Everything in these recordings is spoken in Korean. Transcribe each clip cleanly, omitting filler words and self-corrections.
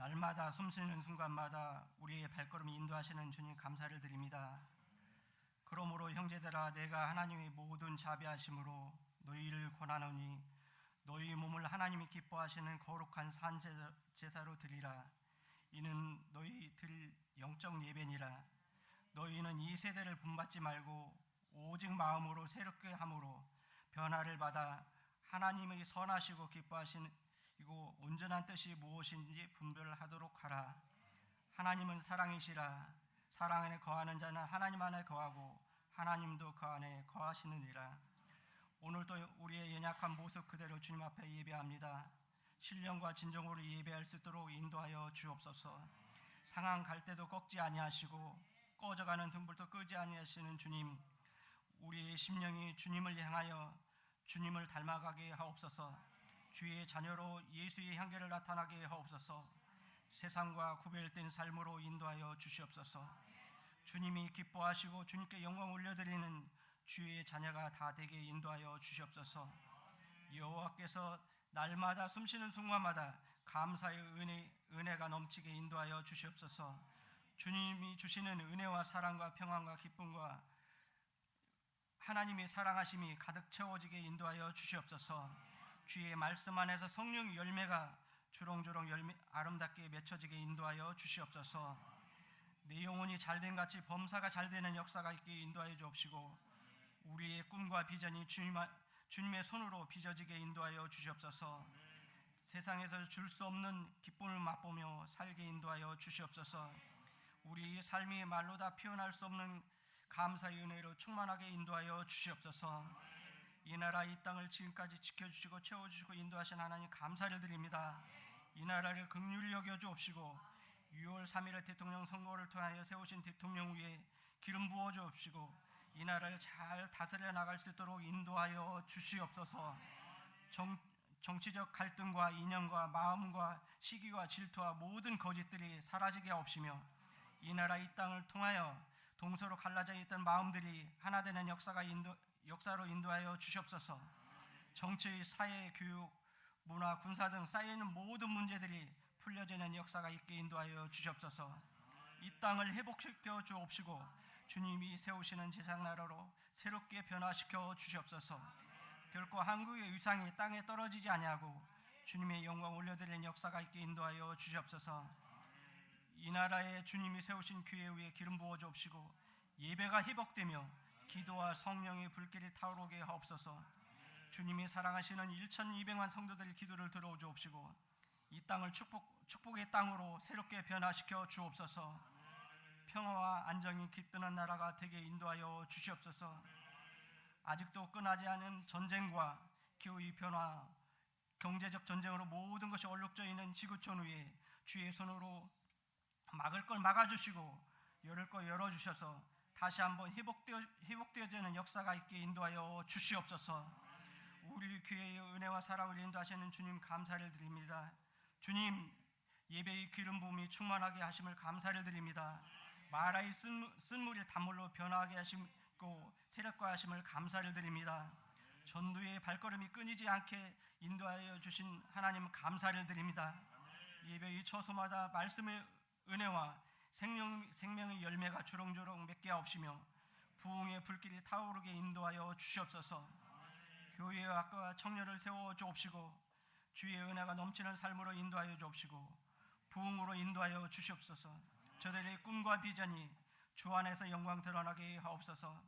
날마다 숨쉬는 순간마다 우리의 발걸음을 인도하시는 주님 감사를 드립니다. 그러므로 형제들아, 내가 하나님의 모든 자비하심으로 너희를 권하노니 너희 몸을 하나님이 기뻐하시는 거룩한 산제사로 드리라. 이는 너희 드릴 영적 예배니라. 너희는 이 세대를 본받지 말고 오직 마음으로 새롭게 함으로 변화를 받아 하나님의 선하시고 기뻐하시는 이고 온전한 뜻이 무엇인지 분별하도록 하라. 하나님은 사랑이시라. 사랑 안에 거하는 자는 하나님 안에 거하고 하나님도 그 안에 거하시느니라. 오늘도 우리의 연약한 모습 그대로 주님 앞에 예배합니다. 신령과 진정으로 예배할 수 있도록 인도하여 주옵소서. 상한 갈 때도 꺾지 아니하시고 꺼져가는 등불도 끄지 아니하시는 주님, 우리의 심령이 주님을 향하여 주님을 닮아가게 하옵소서. 주의 자녀로 예수의 향기를 나타나게 하옵소서. 세상과 구별된 삶으로 인도하여 주시옵소서. 주님이 기뻐하시고 주님께 영광 올려드리는 주의 자녀가 다 되게 인도하여 주시옵소서. 여호와께서 날마다 숨쉬는 순간마다 감사의 은혜가 넘치게 인도하여 주시옵소서. 주님이 주시는 은혜와 사랑과 평안과 기쁨과 하나님의 사랑하심이 가득 채워지게 인도하여 주시옵소서. 주의 말씀 안에서 성령의 열매가 주렁주렁 아름답게 맺혀지게 인도하여 주시옵소서. 내 영혼이 잘된 같이 범사가 잘되는 역사가 있게 인도하여 주옵시고 우리의 꿈과 비전이 주님의 손으로 빚어지게 인도하여 주시옵소서. 세상에서 줄 수 없는 기쁨을 맛보며 살게 인도하여 주시옵소서. 우리의 삶이 말로 다 표현할 수 없는 감사의 은혜로 충만하게 인도하여 주시옵소서. 이 나라 이 땅을 지금까지 지켜주시고 채워주시고 인도하신 하나님 감사를 드립니다. 이 나라를 긍휼히 여겨 주옵시고 6월 3일의 대통령 선거를 통하여 세우신 대통령 위에 기름 부어 주옵시고 이 나라를 잘 다스려 나갈 수 있도록 인도하여 주시옵소서. 정치적 갈등과 이념과 마음과 시기와 질투와 모든 거짓들이 사라지게 하옵시며 이 나라 이 땅을 통하여 동서로 갈라져 있던 마음들이 하나 되는 역사로 인도하여 주시옵소서. 정치, 사회, 교육, 문화, 군사 등 쌓여있는 모든 문제들이 풀려지는 역사가 있게 인도하여 주시옵소서. 이 땅을 회복시켜 주옵시고 주님이 세우시는 제사나라로 새롭게 변화시켜 주시옵소서. 결코 한국의 위상이 땅에 떨어지지 아니하고 주님의 영광 올려드리는 역사가 있게 인도하여 주시옵소서. 이 나라에 주님이 세우신 교회 위에 기름 부어 주옵시고 예배가 회복되며 기도와 성령의 불길이 타오르게 하옵소서. 주님이 사랑하시는 1,200만 성도들 기도를 들어 주옵시고 이 땅을 축복의 땅으로 새롭게 변화시켜 주옵소서. 평화와 안정이 깃드는 나라가 되게 인도하여 주시옵소서. 아직도 끝나지 않은 전쟁과 기후의 변화, 경제적 전쟁으로 모든 것이 얼룩져 있는 지구촌 위에 주의 손으로 막을 걸 막아주시고 열을 걸 열어주셔서 다시 한번 회복되어지는 역사가 있게 인도하여 주시옵소서. 우리 교회의 은혜와 사랑을 인도하시는 주님 감사를 드립니다. 주님, 예배의 기름 부음이 충만하게 하심을 감사를 드립니다. 마라의 쓴물이 단물로 변화하게 하시고 세력과 하심을 감사를 드립니다. 전도의 발걸음이 끊이지 않게 인도하여 주신 하나님 감사를 드립니다. 예배의 처소마다 말씀의 은혜와 생명의 열매가 주렁주렁 맺게 하옵시며 부흥의 불길이 타오르게 인도하여 주시옵소서. 교회와 학교와 청년을 세워 주옵시고 주의 은혜가 넘치는 삶으로 인도하여 주옵시고 부흥으로 인도하여 주시옵소서. 저들의 꿈과 비전이 주 안에서 영광 드러나게 하옵소서.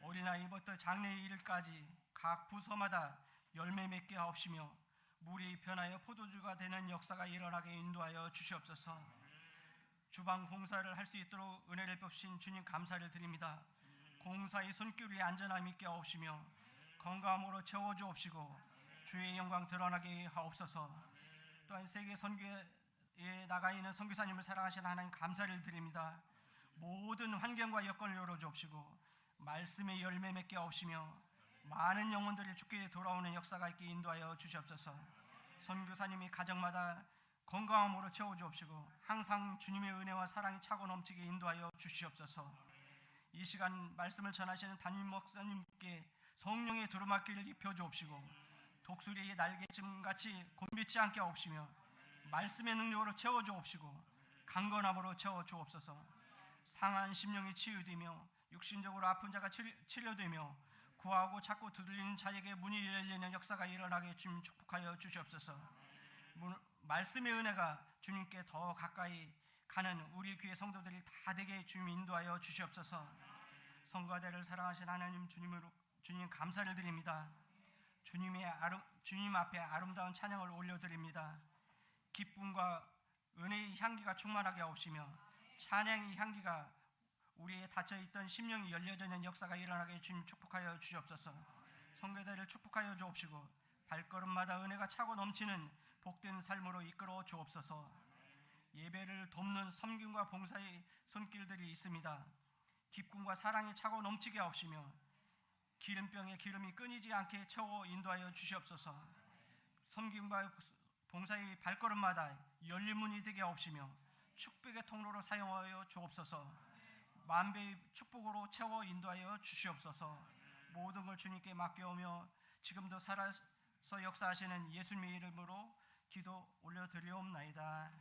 어린아이부터 장래의 일까지 각 부서마다 열매 맺게 하옵시며 물이 변하여 포도주가 되는 역사가 일어나게 인도하여 주시옵소서. 주방 공사를 할 수 있도록 은혜를 베푸신 주님 감사를 드립니다. 공사의 손길이 안전함이 있게 하옵시며 건강함으로 채워주옵시고 주의 영광 드러나게 하옵소서. 또한 세계 선교에 나가 있는 선교사님을 사랑하시는 하나님 감사를 드립니다. 모든 환경과 여건을 열어주옵시고 말씀의 열매 맺게 하옵시며 많은 영혼들이 주께 돌아오는 역사가 있게 인도하여 주시옵소서. 선교사님이 가정마다 건강함으로 채워주옵시고 항상 주님의 은혜와 사랑이 차고 넘치게 인도하여 주시옵소서. 이 시간 말씀을 전하시는 담임 목사님께 성령의 두루마기를 입혀주옵시고 독수리의 날개쯤같이 곤비치 않게 하옵시며 말씀의 능력으로 채워주옵시고 강건함으로 채워주옵소서. 상한 심령이 치유되며 육신적으로 아픈 자가 치료되며 구하고 찾고 두드리는 자에게 문이 열리는 역사가 일어나게 주님 축복하여 주시옵소서. 말씀의 은혜가 주님께 더 가까이 가는 우리 교회 성도들이 다 되게 주님 인도하여 주시옵소서. 성가대를 사랑하신 하나님 주님 감사를 드립니다. 주님 앞에 아름다운 찬양을 올려드립니다. 기쁨과 은혜의 향기가 충만하게 하옵시며 찬양의 향기가 우리의 닫혀있던 심령이 열려지는 역사가 일어나게 주님 축복하여 주시옵소서. 성교대를 축복하여 주옵시고 발걸음마다 은혜가 차고 넘치는 복된 삶으로 이끌어 주옵소서. 예배를 돕는 섬김과 봉사의 손길들이 있습니다. 기쁨과 사랑이 차고 넘치게 하옵시며 기름병에 기름이 끊이지 않게 채워 인도하여 주시옵소서. 섬김과 봉사의 발걸음마다 열린 문이 되게 하옵시며 축복의 통로로 사용하여 주옵소서. 만배의 축복으로 채워 인도하여 주시옵소서. 모든 걸 주님께 맡겨오며 지금도 살아서 역사하시는 예수님의 이름으로 기도 올려드리옵나이다.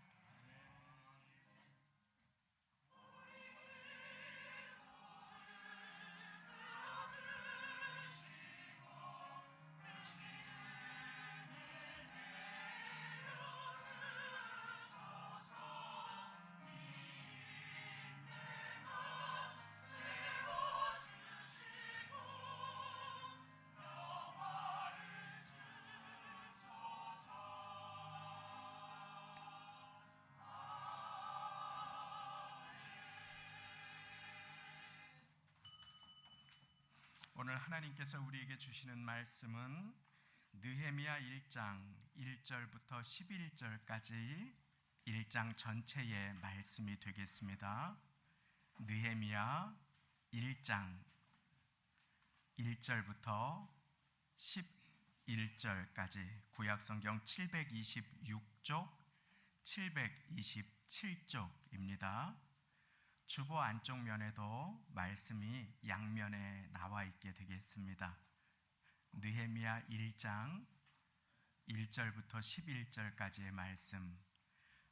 오늘 하나님께서 우리에게 주시는 말씀은 느헤미야 1장 1절부터 11절까지 1장 전체의 말씀이 되겠습니다. 느헤미야 1장 1절부터 11절까지 구약성경 726쪽 727쪽입니다. 주보 안쪽 면에도 말씀이 양면에 나와 있게 되겠습니다. 느헤미야 1장 1절부터 11절까지의 말씀,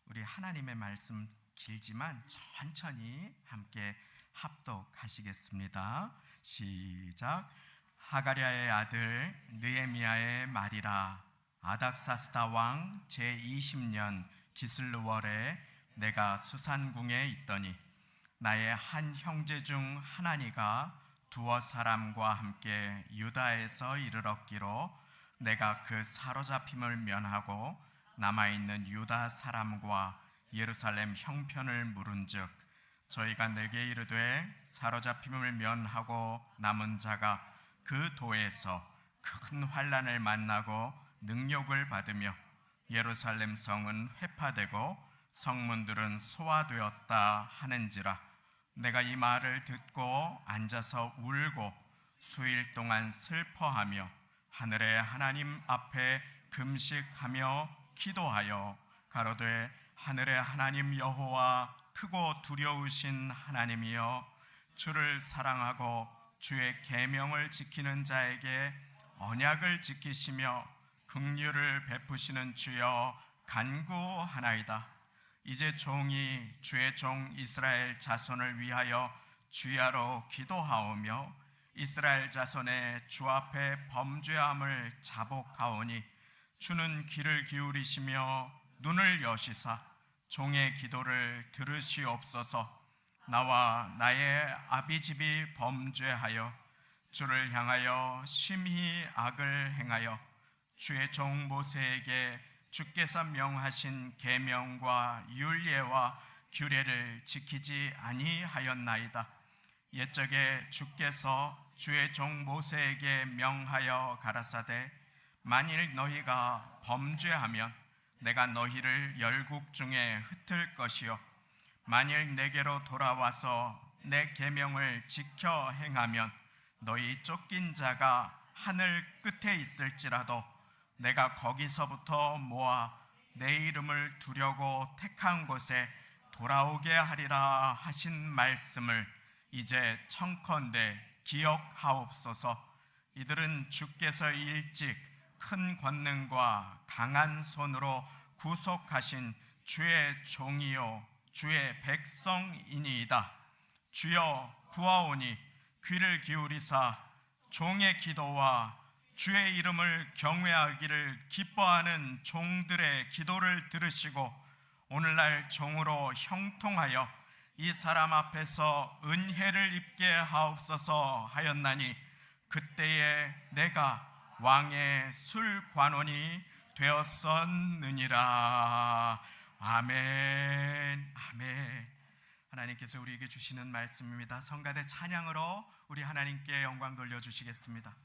우리 하나님의 말씀 길지만 천천히 함께 합독하시겠습니다. 시작. 하가랴의 아들 느헤미야의 말이라. 아닥사스다 왕 제20년 기슬루월에 내가 수산궁에 있더니 나의 한 형제 중 하나니가 두어 사람과 함께 유다에서 이르렀기로 내가 그 사로잡힘을 면하고 남아있는 유다 사람과 예루살렘 형편을 물은즉 저희가 내게 이르되 사로잡힘을 면하고 남은 자가 그 도에서 큰 환난을 만나고 능욕을 받으며 예루살렘 성은 회파되고 성문들은 소화되었다 하는지라. 내가 이 말을 듣고 앉아서 울고 수일 동안 슬퍼하며 하늘의 하나님 앞에 금식하며 기도하여 가로되 하늘의 하나님 여호와 크고 두려우신 하나님이여 주를 사랑하고 주의 계명을 지키는 자에게 언약을 지키시며 긍휼을 베푸시는 주여 간구하나이다. 이제 종이 주의 종 이스라엘 자손을 위하여 주야로 기도하오며 이스라엘 자손의 주 앞에 범죄함을 자복하오니 주는 귀를 기울이시며 눈을 여시사 종의 기도를 들으시옵소서. 나와 나의 아비집이 범죄하여 주를 향하여 심히 악을 행하여 주의 종 모세에게 주께서 명하신 계명과 율례와 규례를 지키지 아니하였나이다. 옛적에 주께서 주의 종 모세에게 명하여 가라사대 만일 너희가 범죄하면 내가 너희를 열국 중에 흩을 것이요 만일 내게로 돌아와서 내 계명을 지켜 행하면 너희 쫓긴 자가 하늘 끝에 있을지라도 내가 거기서부터 모아 내 이름을 두려고 택한 곳에 돌아오게 하리라 하신 말씀을 이제 청컨대 기억하옵소서. 이들은 주께서 일찍 큰 권능과 강한 손으로 구속하신 주의 종이요 주의 백성이니이다. 주여 구하오니 귀를 기울이사 종의 기도와 주의 이름을 경외하기를 기뻐하는 종들의 기도를 들으시고 오늘날 종으로 형통하여 이 사람 앞에서 은혜를 입게 하옵소서 하였나니 그때에 내가 왕의 술관원이 되었었느니라. 아멘. 아멘. 하나님께서 우리에게 주시는 말씀입니다. 성가대 찬양으로 우리 하나님께 영광 돌려주시겠습니다.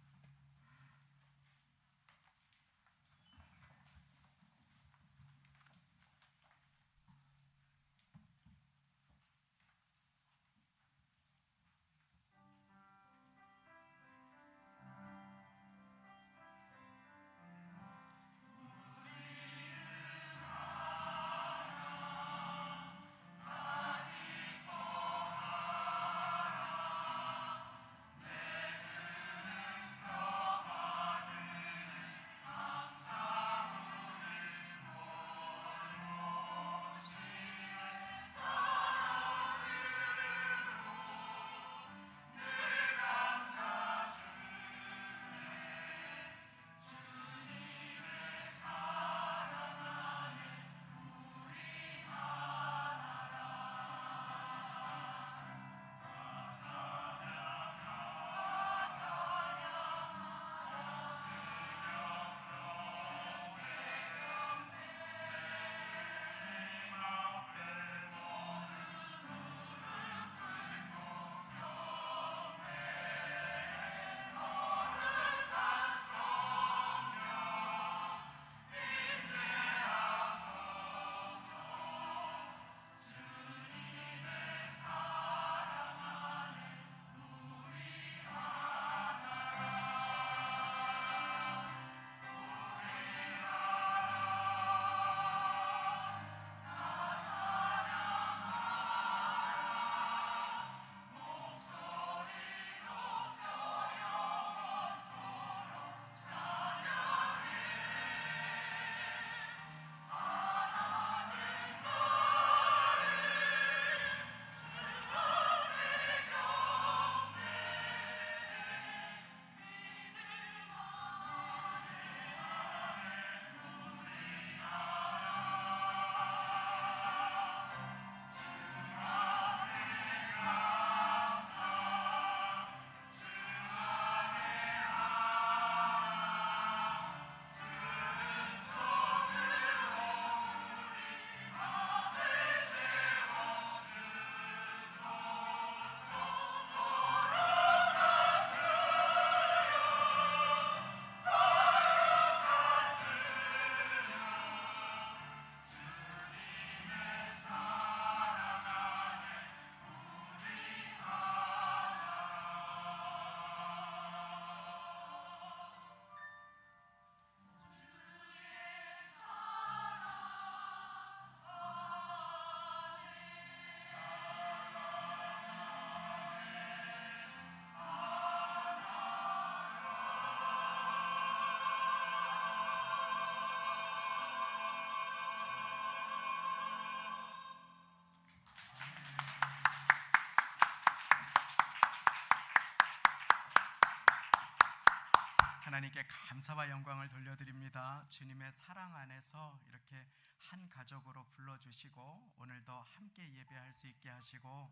하나님께 감사와 영광을 돌려드립니다. 주님의 사랑 안에서 이렇게 한 가족으로 불러주시고 오늘도 함께 예배할 수 있게 하시고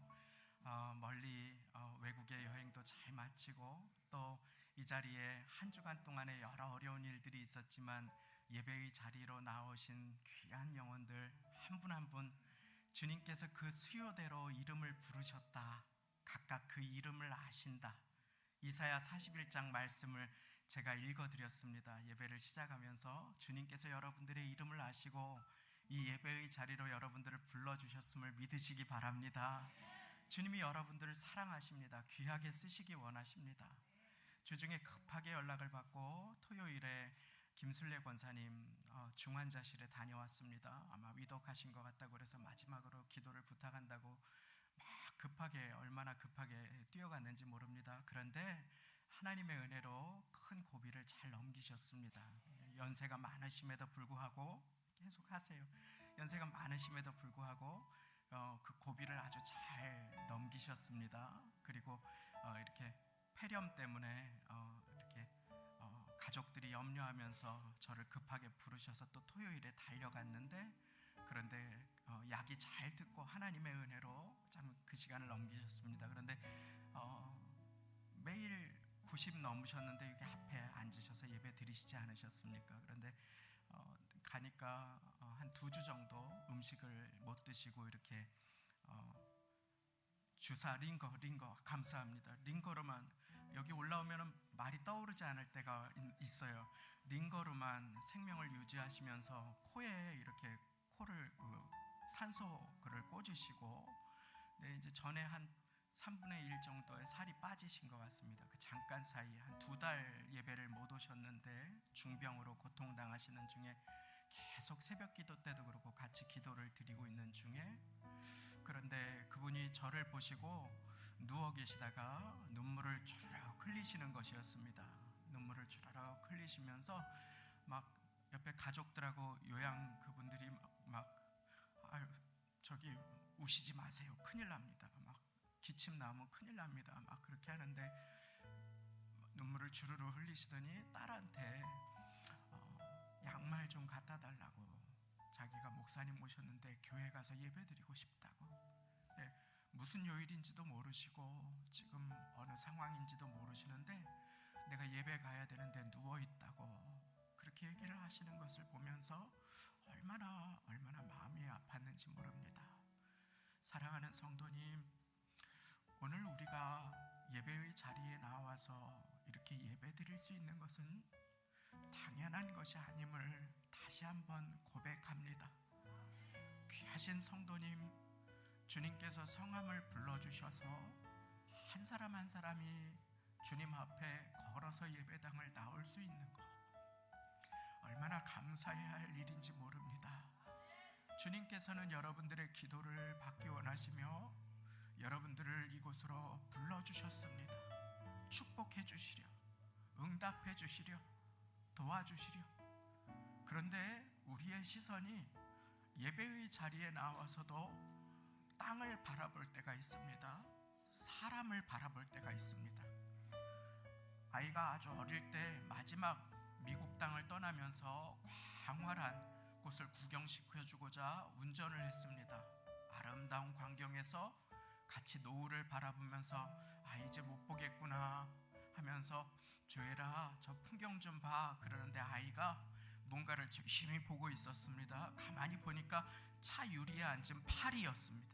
멀리 외국의 여행도 잘 마치고 또 이 자리에 한 주간 동안에 여러 어려운 일들이 있었지만 예배의 자리로 나오신 귀한 영혼들 한 분 한 분 주님께서 그 수요대로 이름을 부르셨다. 각각 그 이름을 아신다. 이사야 41장 말씀을 제가 읽어드렸습니다. 예배를 시작하면서 주님께서 여러분들의 이름을 아시고 이 예배의 자리로 여러분들을 불러주셨음을 믿으시기 바랍니다. 주님이 여러분들을 사랑하십니다. 귀하게 쓰시기 원하십니다. 주중에 급하게 연락을 받고 토요일에 김순례 권사님 중환자실에 다녀왔습니다. 아마 위독하신 것 같다고 그래서 마지막으로 기도를 부탁한다고 막 급하게 얼마나 급하게 뛰어갔는지 모릅니다. 그런데 하나님의 은혜로 큰 고비를 잘 넘기셨습니다. 연세가 많으심에도 불구하고 계속 하세요. 연세가 많으심에도 불구하고 그 고비를 아주 잘 넘기셨습니다. 그리고 이렇게 폐렴 때문에 이렇게 가족들이 염려하면서 저를 급하게 부르셔서 또 토요일에 달려갔는데, 그런데 약이 잘 듣고 하나님의 은혜로 참 그 시간을 넘기셨습니다. 그런데 매일 90 넘으셨는데 여기 앞에 앉으셔서 예배 드리시지 않으셨습니까? 그런데 가니까 한 2주 정도 음식을 못 드시고 이렇게 주사 링거 감사합니다. 링거로만 여기 올라오면 말이 떠오르지 않을 때가 있어요. 링거로만 생명을 유지하시면서 코에 이렇게 코를 산소를 꽂으시고, 네, 이제 전에 한 3분의 1 정도의 살이 빠지신 것 같습니다. 그 잠깐 사이 한 2달 예배를 못 오셨는데 중병으로 고통당하시는 중에 계속 새벽 기도 때도 그렇고 같이 기도를 드리고 있는 중에, 그런데 그분이 저를 보시고 누워 계시다가 눈물을 주르륵 흘리시는 것이었습니다. 눈물을 주르륵 흘리시면서 막 옆에 가족들하고 요양 그분들이 막 아유 저기 우시지 마세요, 큰일 납니다, 막 기침 나오면 큰일 납니다, 막 그렇게 하는데 눈물을 주르륵 흘리시더니 딸한테 양말 좀 갖다 달라고, 자기가 목사님 모셨는데 교회 가서 예배 드리고 싶다고. 네, 무슨 요일인지도 모르시고 지금 어느 상황인지도 모르시는데 내가 예배 가야 되는데 누워있다고 그렇게 얘기를 하시는 것을 보면서 얼마나 마음이 아팠는지 모릅니다. 사랑하는 성도님, 오늘 우리가 예배의 자리에 나와서 이렇게 예배 드릴 수 있는 것은 당연한 것이 아님을 다시 한번 고백합니다. 귀하신 성도님, 주님께서 성함을 불러주셔서 한 사람 한 사람이 주님 앞에 걸어서 예배당을 나올 수 있는 것, 얼마나 감사해야 할 일인지 모릅니다. 주님께서는 여러분들의 기도를 받기 원하시며 여러분들을 이곳으로 불러주셨습니다. 축복해 주시려, 응답해 주시려, 도와주시려. 그런데 우리의 시선이 예배의 자리에 나와서도 땅을 바라볼 때가 있습니다. 사람을 바라볼 때가 있습니다. 아이가 아주 어릴 때 마지막 미국 땅을 떠나면서 광활한 곳을 구경시켜주고자 운전을 했습니다. 아름다운 광경에서 같이 노을을 바라보면서 이제 못 보겠구나 하면서 조엘아 저 풍경 좀 봐 그러는데 아이가 뭔가를 열심히 보고 있었습니다. 가만히 보니까 차 유리에 앉은 파리였습니다.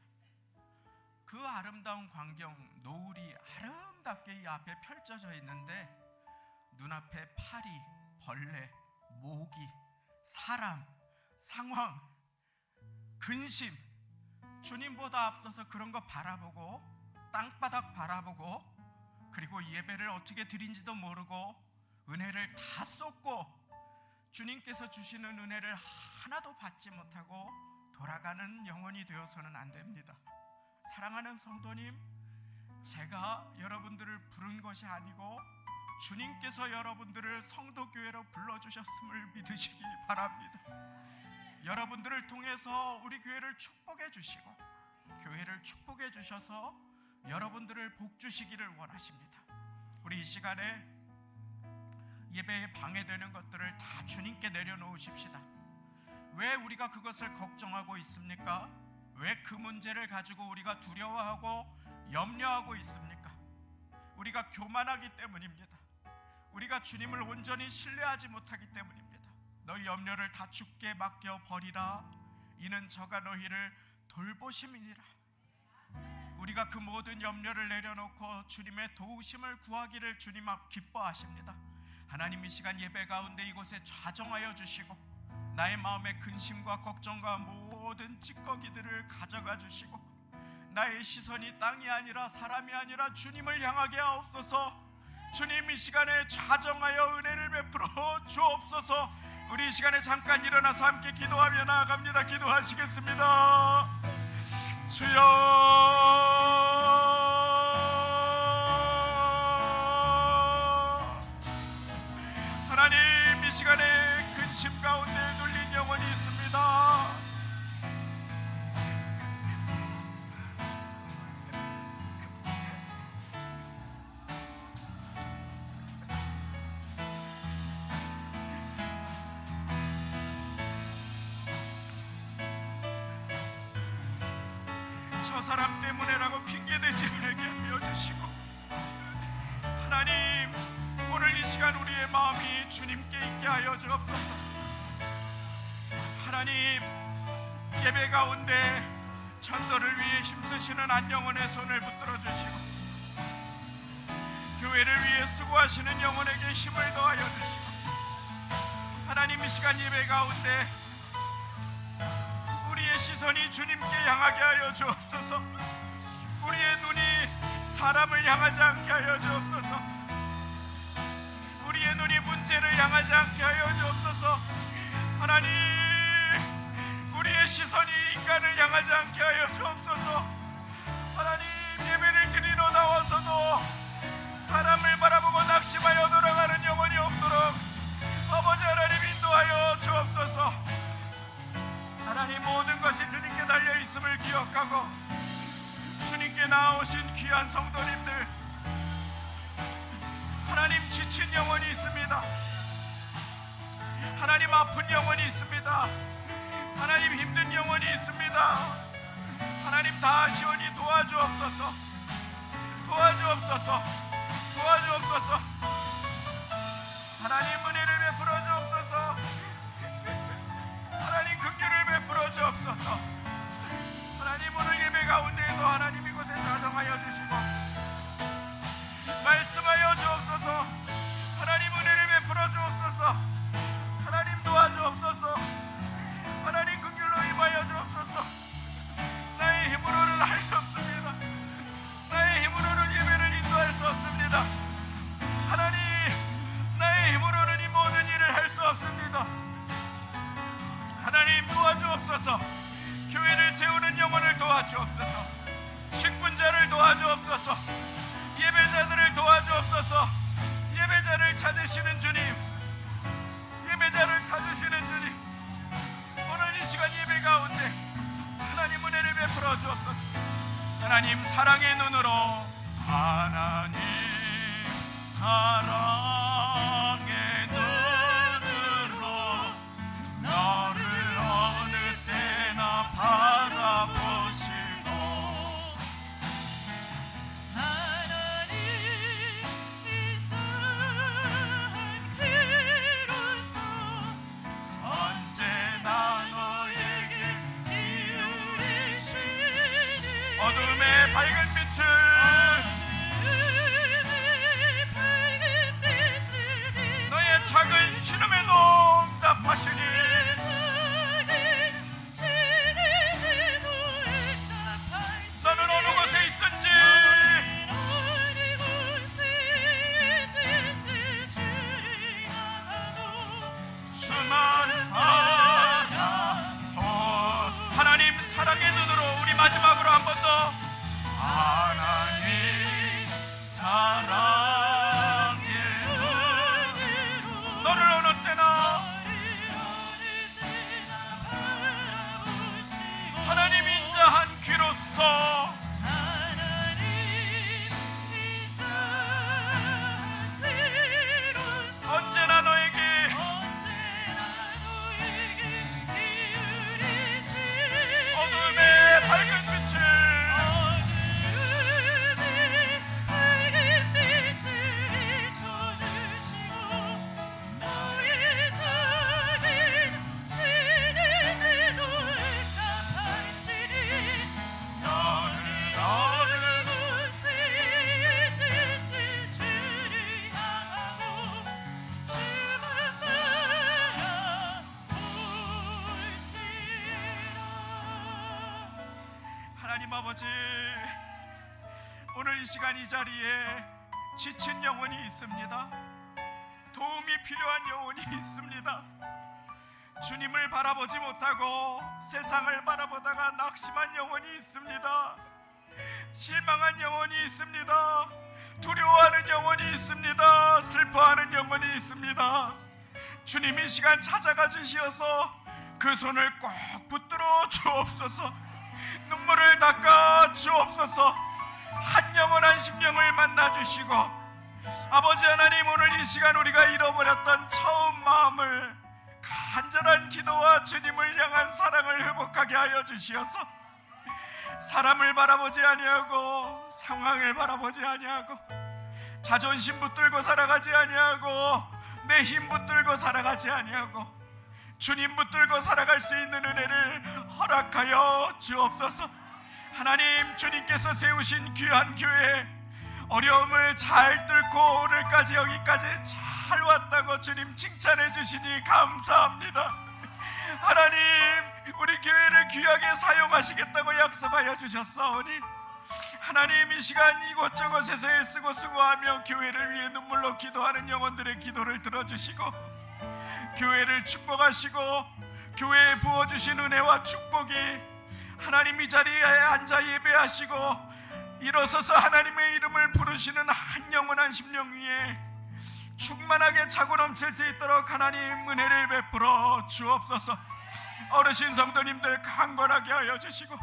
그 아름다운 광경, 노을이 아름답게 이 앞에 펼쳐져 있는데 눈앞에 파리, 벌레, 모기, 사람, 상황, 근심, 주님보다 앞서서 그런 거 바라보고 땅바닥 바라보고 그리고 예배를 어떻게 드린지도 모르고 은혜를 다 쏟고 주님께서 주시는 은혜를 하나도 받지 못하고 돌아가는 영혼이 되어서는 안 됩니다. 사랑하는 성도님, 제가 여러분들을 부른 것이 아니고 주님께서 여러분들을 성도교회로 불러주셨음을 믿으시기 바랍니다. 여러분들을 통해서 우리 교회를 축복해 주시고 교회를 축복해 주셔서 여러분들을 복 주시기를 원하십니다. 우리 이 시간에 예배에 방해되는 것들을 다 주님께 내려놓으십시다. 왜 우리가 그것을 걱정하고 있습니까? 왜 그 문제를 가지고 우리가 두려워하고 염려하고 있습니까? 우리가 교만하기 때문입니다. 우리가 주님을 온전히 신뢰하지 못하기 때문입니다. 너희 염려를 다 주께 맡겨 버리라. 이는 저가 너희를 돌보심이니라. 우리가 그 모든 염려를 내려놓고 주님의 도우심을 구하기를 주님 앞 기뻐하십니다. 하나님, 이 시간 예배 가운데 이곳에 좌정하여 주시고 나의 마음의 근심과 걱정과 모든 찌꺼기들을 가져가 주시고 나의 시선이 땅이 아니라 사람이 아니라 주님을 향하게 하옵소서. 주님, 이 시간에 좌정하여 은혜를 베풀어 주옵소서. 우리 이 시간에 잠깐 일어나서 함께 기도하며 나아갑니다. 기도하시겠습니다. 주여, 하나님, 이 시간에 근심 가운데 눌린 영혼이 있습니다. 주님께 있게 하여 주옵소서. 하나님, 예배 가운데 전도를 위해 힘쓰시는 한 영혼의 손을 붙들어 주시고 교회를 위해 수고하시는 영혼에게 힘을 더하여 주시고 하나님, 이 시간 예배 가운데 우리의 시선이 주님께 향하게 하여 주옵소서. 우리의 눈이 사람을 향하지 않게 하여 주옵소서. 우리의 눈이 문제를 향하지 않게 하여 주옵소서. 하나님, 우리의 시선이 인간을 향하지 않게 하여 주옵소서. 하나님, 예배를 드리러 나와서도 사람을 바라보고 낙심하여 돌아가는 영혼이 없도록 아버지 하나님 인도하여 주옵소서. 하나님, 모든 것이 주님께 달려있음을 기억하고 주님께 나오신 귀한 성도님들, 하나님, 지친 영혼이 있습니다. 하나님, 아픈 영혼이 있습니다. 하나님, 힘든 영혼이 있습니다. 하나님, 다 시원히 도와주옵소서. 도와주옵소서. 도와주옵소서. 하나님, 은혜를 베풀어 주옵소서. 하나님, 긍휼을 베풀어 주옵소서. 하나님, 오늘 예배 가운데에도 하나님 이곳에 자정하여 주시고 말씀하여 주옵소서. 하나님, 은혜를 베풀어 주옵소서. 하나님, 도와주옵소서. 하나님, 긍휼로 임하여 주옵소서. 나의 힘으로는 할 수 없습니다. 나의 힘으로는 예배를 인도할 수 없습니다. 하나님, 나의 힘으로는 이 모든 일을 할 수 없습니다. 하나님, 도와주옵소서. 교회를 세우는 영혼을 도와주옵소서. 직분자를 도와주옵소서. 예배자들을 도와주옵소서. 예배자를 찾으시는 주님, 예배자를 찾으시는 주님, 오늘 이 시간 예배 가운데 하나님 은혜를 베풀어 주옵소서. 하나님, 사랑의 눈으로, 하나님 사랑의 눈으로 너를 어느 때나 바라보시고 하나님 이 땅 그로서 언제나 너에게 기울이시니 어둠의 밝은 빛을 어둠의 밝은 빛을 너의 작은 신음에도 응답하시니 너는 어느 곳에 있든지 주만 바라보. 하나님, 사랑의 눈으로 우리 마지막으로 한 번 더, 하나님 사랑의 눈으로 너를 어느 때나 하나님 인자한 귀로서 언제나 너에게 어둠의 밝은 빛을 하나님 아버지, 오늘 이 시간 이 자리에 지친 영혼이 있습니다. 도움이 필요한 영혼이 있습니다. 주님을 바라보지 못하고 세상을 바라보다가 낙심한 영혼이 있습니다. 실망한 영혼이 있습니다. 두려워하는 영혼이 있습니다. 슬퍼하는 영혼이 있습니다. 주님, 이 시간 찾아가 주시어서 그 손을 꼭 붙들어 주옵소서. 눈물을 닦아 주옵소서. 한 영혼 한 심령을 만나 주시고 아버지 하나님, 오늘 이 시간 우리가 잃어버렸던 처음 마음을 간절한 기도와 주님을 향한 사랑을 회복하게 하여 주시어서 사람을 바라보지 아니하고 상황을 바라보지 아니하고 자존심 붙들고 살아가지 아니하고 내 힘 붙들고 살아가지 아니하고 주님 붙들고 살아갈 수 있는 은혜를 허락하여 주옵소서. 하나님, 주님께서 세우신 귀한 교회 어려움을 잘 뚫고 오늘까지 여기까지 잘 왔다고 주님 칭찬해 주시니 감사합니다. 하나님, 우리 교회를 귀하게 사용하시겠다고 약속하여 주셨사오니 하나님, 이 시간 이곳저곳에서 애쓰고 수고하며 교회를 위해 눈물로 기도하는 영혼들의 기도를 들어주시고 교회를 축복하시고 교회에 부어주신 은혜와 축복이 하나님 이 자리에 앉아 예배하시고 일어서서 하나님의 이름을 부르시는 한 영혼 한 심령 위에 충만하게 차고 넘칠 수 있도록 하나님 은혜를 베풀어 주옵소서. 어르신 성도님들 강건하게 하여 주시고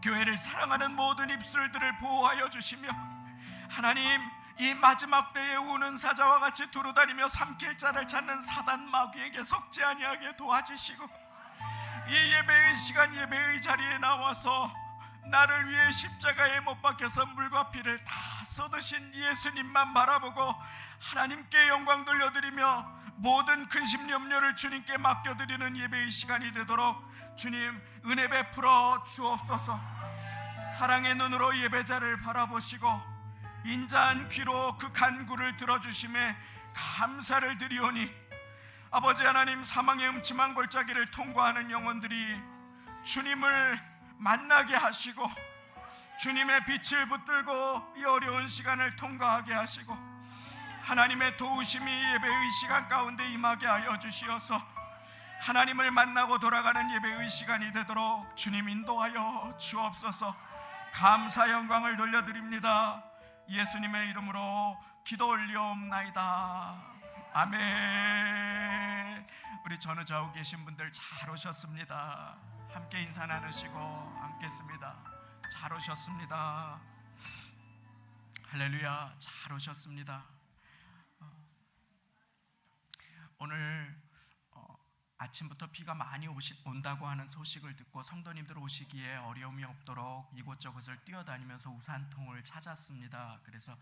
교회를 사랑하는 모든 입술들을 보호하여 주시며 하나님, 이 마지막 때에 우는 사자와 같이 두루다니며 삼킬 자를 찾는 사단 마귀에게 속지 아니하게 도와주시고 이 예배의 시간 예배의 자리에 나와서 나를 위해 십자가에 못 박혀서 물과 피를 다 쏟으신 예수님만 바라보고 하나님께 영광 돌려드리며 모든 근심 염려를 주님께 맡겨드리는 예배의 시간이 되도록 주님 은혜 베풀어 주옵소서. 사랑의 눈으로 예배자를 바라보시고 인자한 귀로 그 간구를 들어주심에 감사를 드리오니 아버지 하나님, 사망의 음침한 골짜기를 통과하는 영혼들이 주님을 만나게 하시고 주님의 빛을 붙들고 이 어려운 시간을 통과하게 하시고 하나님의 도우심이 예배의 시간 가운데 임하게 하여 주시어서 하나님을 만나고 돌아가는 예배의 시간이 되도록 주님 인도하여 주옵소서. 감사 영광을 돌려드립니다. 예수님의 이름으로 기도 올리옵나이다. 아멘. 우리 전우좌우 계신 분들 잘 오셨습니다. 함께 인사 나누시고 앉겠습니다. 잘 오셨습니다. 할렐루야. 잘 오셨습니다. 오늘 아침부터 비가 많이 온다고 하는 소식을 듣고 성도님들 오시기에 어려움이 없도록 이곳저곳을 뛰어다니면서 우산통을 찾았습니다. 그래서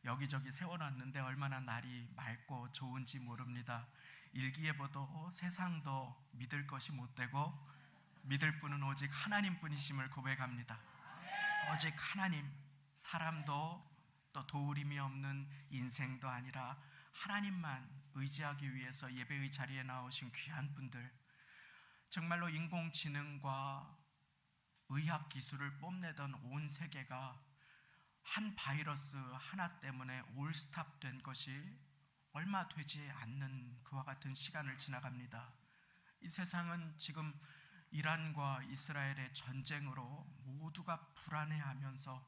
여기저기 세워놨는데 얼마나 날이 맑고 좋은지 모릅니다. 일기예보도 세상도 믿을 것이 못되고 믿을 분은 오직 하나님뿐이심을 고백합니다. 오직 하나님, 사람도 또 도우림이 없는 인생도 아니라 하나님만 의지하기 위해서 예배의 자리에 나오신 귀한 분들, 정말로 인공지능과 의학기술을 뽐내던 온 세계가 한 바이러스 하나 때문에 올스탑된 것이 얼마 되지 않는 그와 같은 시간을 지나갑니다. 이 세상은 지금 이란과 이스라엘의 전쟁으로 모두가 불안해하면서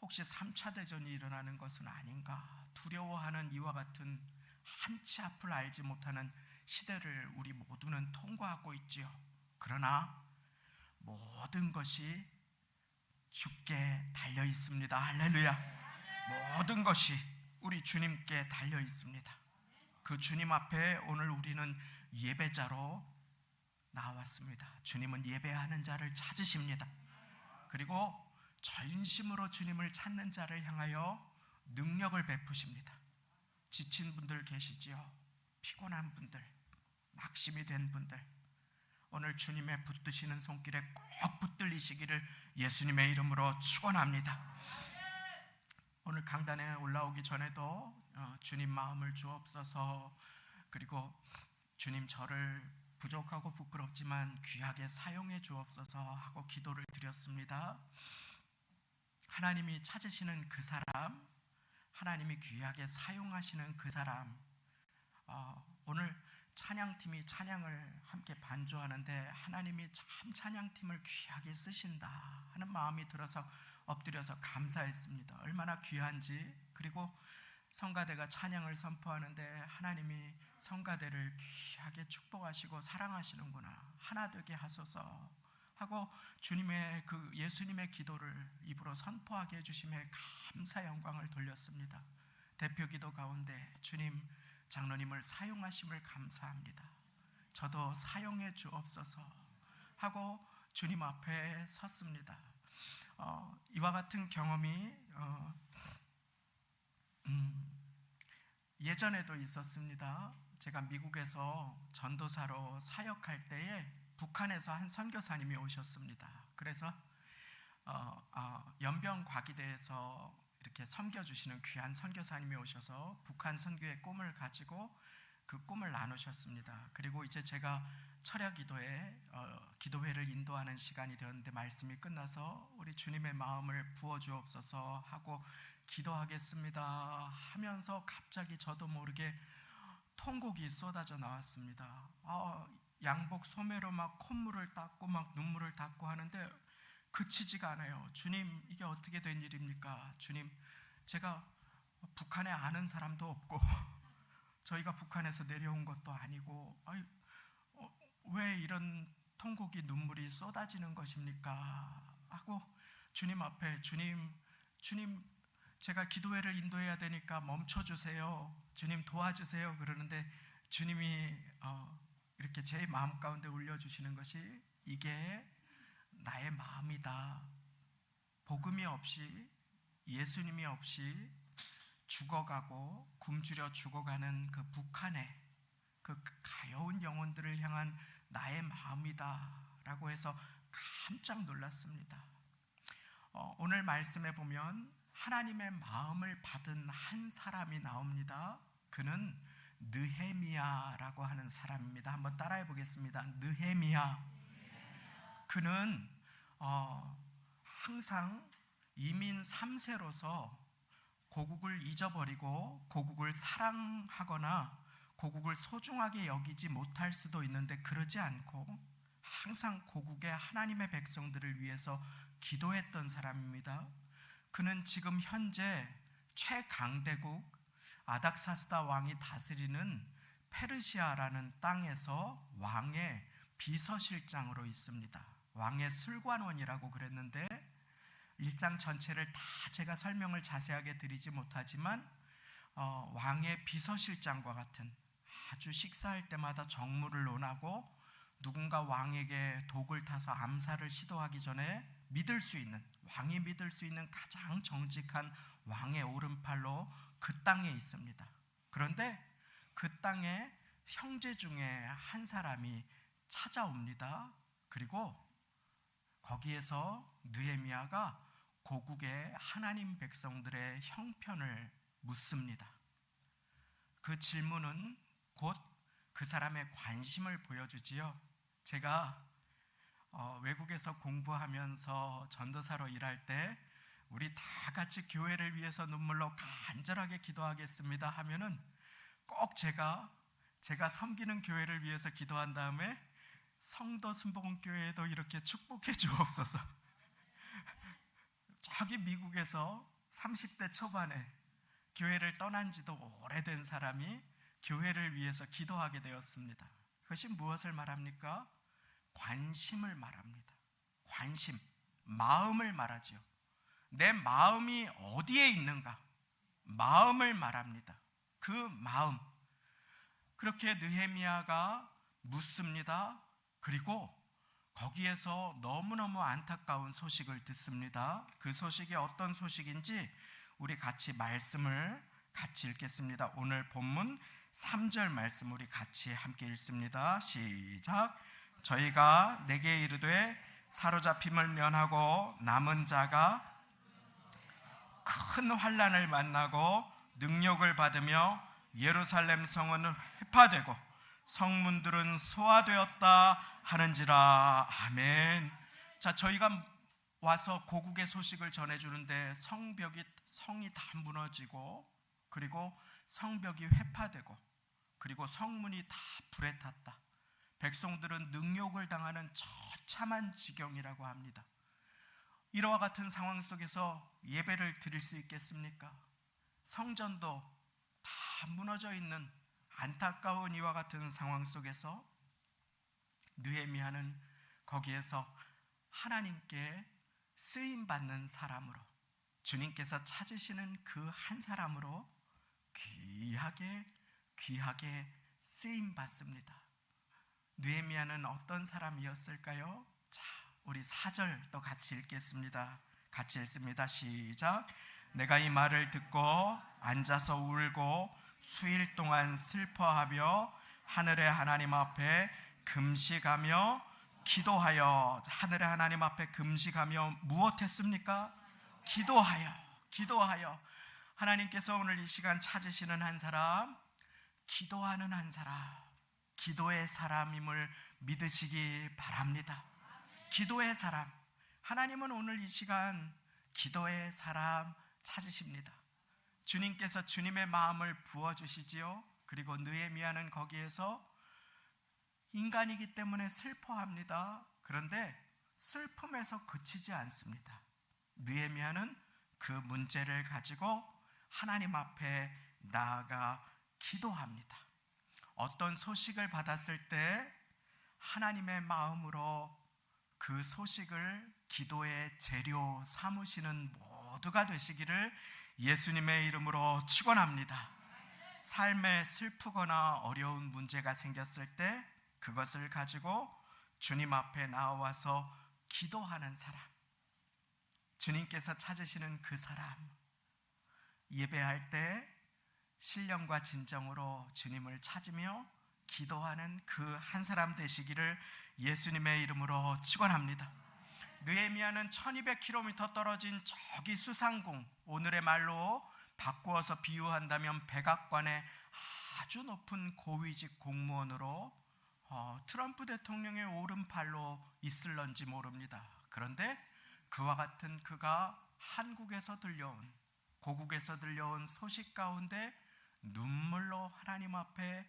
혹시 3차 대전이 일어나는 것은 아닌가 두려워하는 이와 같은 한치 앞을 알지 못하는 시대를 우리 모두는 통과하고 있지요. 그러나 모든 것이 주께 달려 있습니다. 할렐루야. 모든 것이 우리 주님께 달려 있습니다. 그 주님 앞에 오늘 우리는 예배자로 나왔습니다. 주님은 예배하는 자를 찾으십니다. 그리고 전심으로 주님을 찾는 자를 향하여 능력을 베푸십니다. 지친 분들 계시지요? 피곤한 분들, 낙심이 된 분들, 오늘 주님의 붙드시는 손길에 꼭 붙들리시기를 예수님의 이름으로 축원합니다. 오늘 강단에 올라오기 전에도 주님 마음을 주옵소서, 그리고 주님 저를 부족하고 부끄럽지만 귀하게 사용해 주옵소서 하고 기도를 드렸습니다. 하나님이 찾으시는 그 사람, 하나님이 귀하게 사용하시는 그 사람, 오늘 찬양팀이 찬양을 함께 반주하는데 하나님이 참 찬양팀을 귀하게 쓰신다 하는 마음이 들어서 엎드려서 감사했습니다. 얼마나 귀한지. 그리고 성가대가 찬양을 선포하는데 하나님이 성가대를 귀하게 축복하시고 사랑하시는구나, 하나 되게 하소서 하고 주님의 그 예수님의 기도를 입으로 선포하게 해주심에 감사 영광을 돌렸습니다. 대표 기도 가운데 주님, 장로님을 사용하심을 감사합니다. 저도 사용해 주옵소서 하고 주님 앞에 섰습니다. 이와 같은 경험이 예전에도 있었습니다. 제가 미국에서 전도사로 사역할 때에 북한에서 한 선교사님이 오셨습니다. 그래서 연변과기대에서 이렇게 섬겨주시는 귀한 선교사님이 오셔서 북한 선교의 꿈을 가지고 그 꿈을 나누셨습니다. 그리고 이제 제가 철야기도에 기도회를 인도하는 시간이 되었는데 말씀이 끝나서 우리 주님의 마음을 부어주옵소서 하고 기도하겠습니다 하면서 갑자기 저도 모르게 통곡이 쏟아져 나왔습니다. 양복 소매로 막 콧물을 닦고 막 눈물을 닦고 하는데 그치지가 않아요. 주님, 이게 어떻게 된 일입니까? 주님, 제가 북한에 아는 사람도 없고 저희가 북한에서 내려온 것도 아니고 왜 이런 통곡이 눈물이 쏟아지는 것입니까? 하고 주님 앞에 주님 제가 기도회를 인도해야 되니까 멈춰주세요. 주님 도와주세요. 그러는데 주님이 이렇게 제 마음 가운데 울려주시는 것이 이게 나의 마음이다. 복음이 없이 예수님이 없이 죽어가고 굶주려 죽어가는 그 북한의 그 가여운 영혼들을 향한 나의 마음이다 라고 해서 깜짝 놀랐습니다. 오늘 말씀에 보면 하나님의 마음을 받은 한 사람이 나옵니다. 그는 느헤미야라고 하는 사람입니다. 한번 따라해 보겠습니다. 느헤미야. 그는 항상 이민 3세로서 고국을 잊어버리고 고국을 사랑하거나 고국을 소중하게 여기지 못할 수도 있는데 그러지 않고 항상 고국의 하나님의 백성들을 위해서 기도했던 사람입니다. 그는 지금 현재 최강대국 아닥사스다 왕이 다스리는 페르시아라는 땅에서 왕의 비서실장으로 있습니다. 왕의 술관원이라고 그랬는데 1장 전체를 다 제가 설명을 자세하게 드리지 못하지만 왕의 비서실장과 같은 아주 식사할 때마다 정무를 논하고 누군가 왕에게 독을 타서 암살을 시도하기 전에 믿을 수 있는, 왕이 믿을 수 있는 가장 정직한 왕의 오른팔로 그 땅에 있습니다. 그런데 그 땅에 형제 중에 한 사람이 찾아옵니다. 그리고 거기에서 느헤미야가 고국의 하나님 백성들의 형편을 묻습니다. 그 질문은 곧 그 사람의 관심을 보여주지요. 제가 외국에서 공부하면서 전도사로 일할 때 우리 다 같이 교회를 위해서 눈물로 간절하게 기도하겠습니다 하면은 꼭 제가 섬기는 교회를 위해서 기도한 다음에 성도 순복음교회에도 이렇게 축복해 주옵소서. 저기 미국에서 30대 초반에 교회를 떠난 지도 오래된 사람이 교회를 위해서 기도하게 되었습니다. 그것이 무엇을 말합니까? 관심을 말합니다. 관심, 마음을 말하지요. 내 마음이 어디에 있는가? 마음을 말합니다. 그 마음. 그렇게 느헤미야가 묻습니다. 그리고 거기에서 너무너무 안타까운 소식을 듣습니다. 그 소식이 어떤 소식인지 우리 같이 말씀을 같이 읽겠습니다. 오늘 본문 3절 말씀 우리 같이 함께 읽습니다. 시작. 저희가 내게 이르되 사로잡힘을 면하고 남은 자가 큰 환난을 만나고 능력을 받으며 예루살렘 성은 회파되고 성문들은 소화되었다 하는지라. 아멘. 자, 저희가 와서 고국의 소식을 전해주는데 성이 다 무너지고 그리고 성벽이 회파되고 그리고 성문이 다 불에 탔다. 백성들은 능욕을 당하는 처참한 지경이라고 합니다. 이와 같은 상황 속에서 예배를 드릴 수 있겠습니까? 성전도 다 무너져 있는 안타까운 이와 같은 상황 속에서 느헤미야는 거기에서 하나님께 쓰임받는 사람으로, 주님께서 찾으시는 그 한 사람으로 귀하게 쓰임받습니다. 느헤미야는 어떤 사람이었을까요? 자, 우리 4절 또 같이 읽겠습니다. 같이 읽습니다. 시작. 내가 이 말을 듣고 앉아서 울고 수일 동안 슬퍼하며 하늘의 하나님 앞에 금식하며 기도하여. 하늘의 하나님 앞에 금식하며 무엇했습니까? 기도하여. 하나님께서 오늘 이 시간 찾으시는 한 사람, 기도하는 한 사람, 기도의 사람임을 믿으시기 바랍니다. 기도의 사람, 하나님은 오늘 이 시간 기도의 사람 찾으십니다. 주님께서 주님의 마음을 부어주시지요. 그리고 느헤미야는 거기에서 인간이기 때문에 슬퍼합니다. 그런데 슬픔에서 그치지 않습니다. 느헤미야는 그 문제를 가지고 하나님 앞에 나아가 기도합니다. 어떤 소식을 받았을 때 하나님의 마음으로 그 소식을 기도의 재료 삼으시는 모두가 되시기를 예수님의 이름으로 축원합니다. 삶에 슬프거나 어려운 문제가 생겼을 때 그것을 가지고 주님 앞에 나와서 기도하는 사람, 주님께서 찾으시는 그 사람, 예배할 때 신령과 진정으로 주님을 찾으며 기도하는 그 한 사람 되시기를 예수님의 이름으로 축원합니다. 느헤미야는 1200km 떨어진 저기 수상궁, 오늘의 말로 바꾸어서 비유한다면 백악관의 아주 높은 고위직 공무원으로 트럼프 대통령의 오른팔로 있을런지 모릅니다. 그런데 그와 같은 그가 한국에서 들려온, 고국에서 들려온 소식 가운데 눈물로 하나님 앞에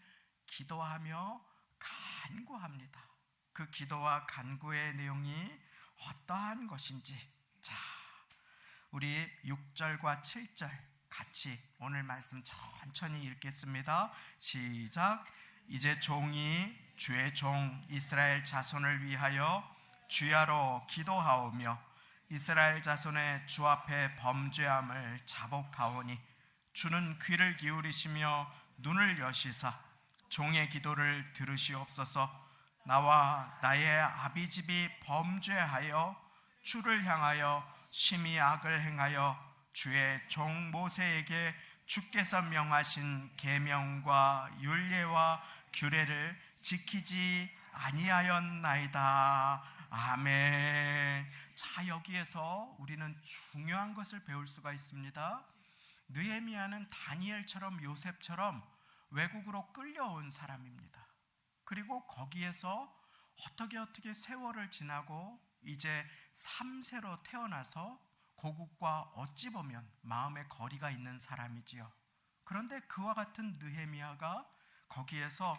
기도하며 간구합니다. 그 기도와 간구의 내용이 어떠한 것인지, 자, 우리 6절과 7절 같이 오늘 말씀 천천히 읽겠습니다. 시작. 이제 종이 주의 종 이스라엘 자손을 위하여 주야로 기도하오며 이스라엘 자손의 주 앞에 범죄함을 자복하오니 주는 귀를 기울이시며 눈을 여시사 종의 기도를 들으시옵소서. 나와 나의 아비집이 범죄하여 주를 향하여 심히 악을 행하여 주의 종 모세에게 주께서 명하신 계명과 율례와 규례를 지키지 아니하였나이다. 아멘. 자, 여기에서 우리는 중요한 것을 배울 수가 있습니다. 느헤미야는 다니엘처럼 요셉처럼 외국으로 끌려온 사람입니다. 그리고 거기에서 어떻게 세월을 지나고 이제 3세로 태어나서 고국과 어찌 보면 마음의 거리가 있는 사람이지요. 그런데 그와 같은 느헤미야가 거기에서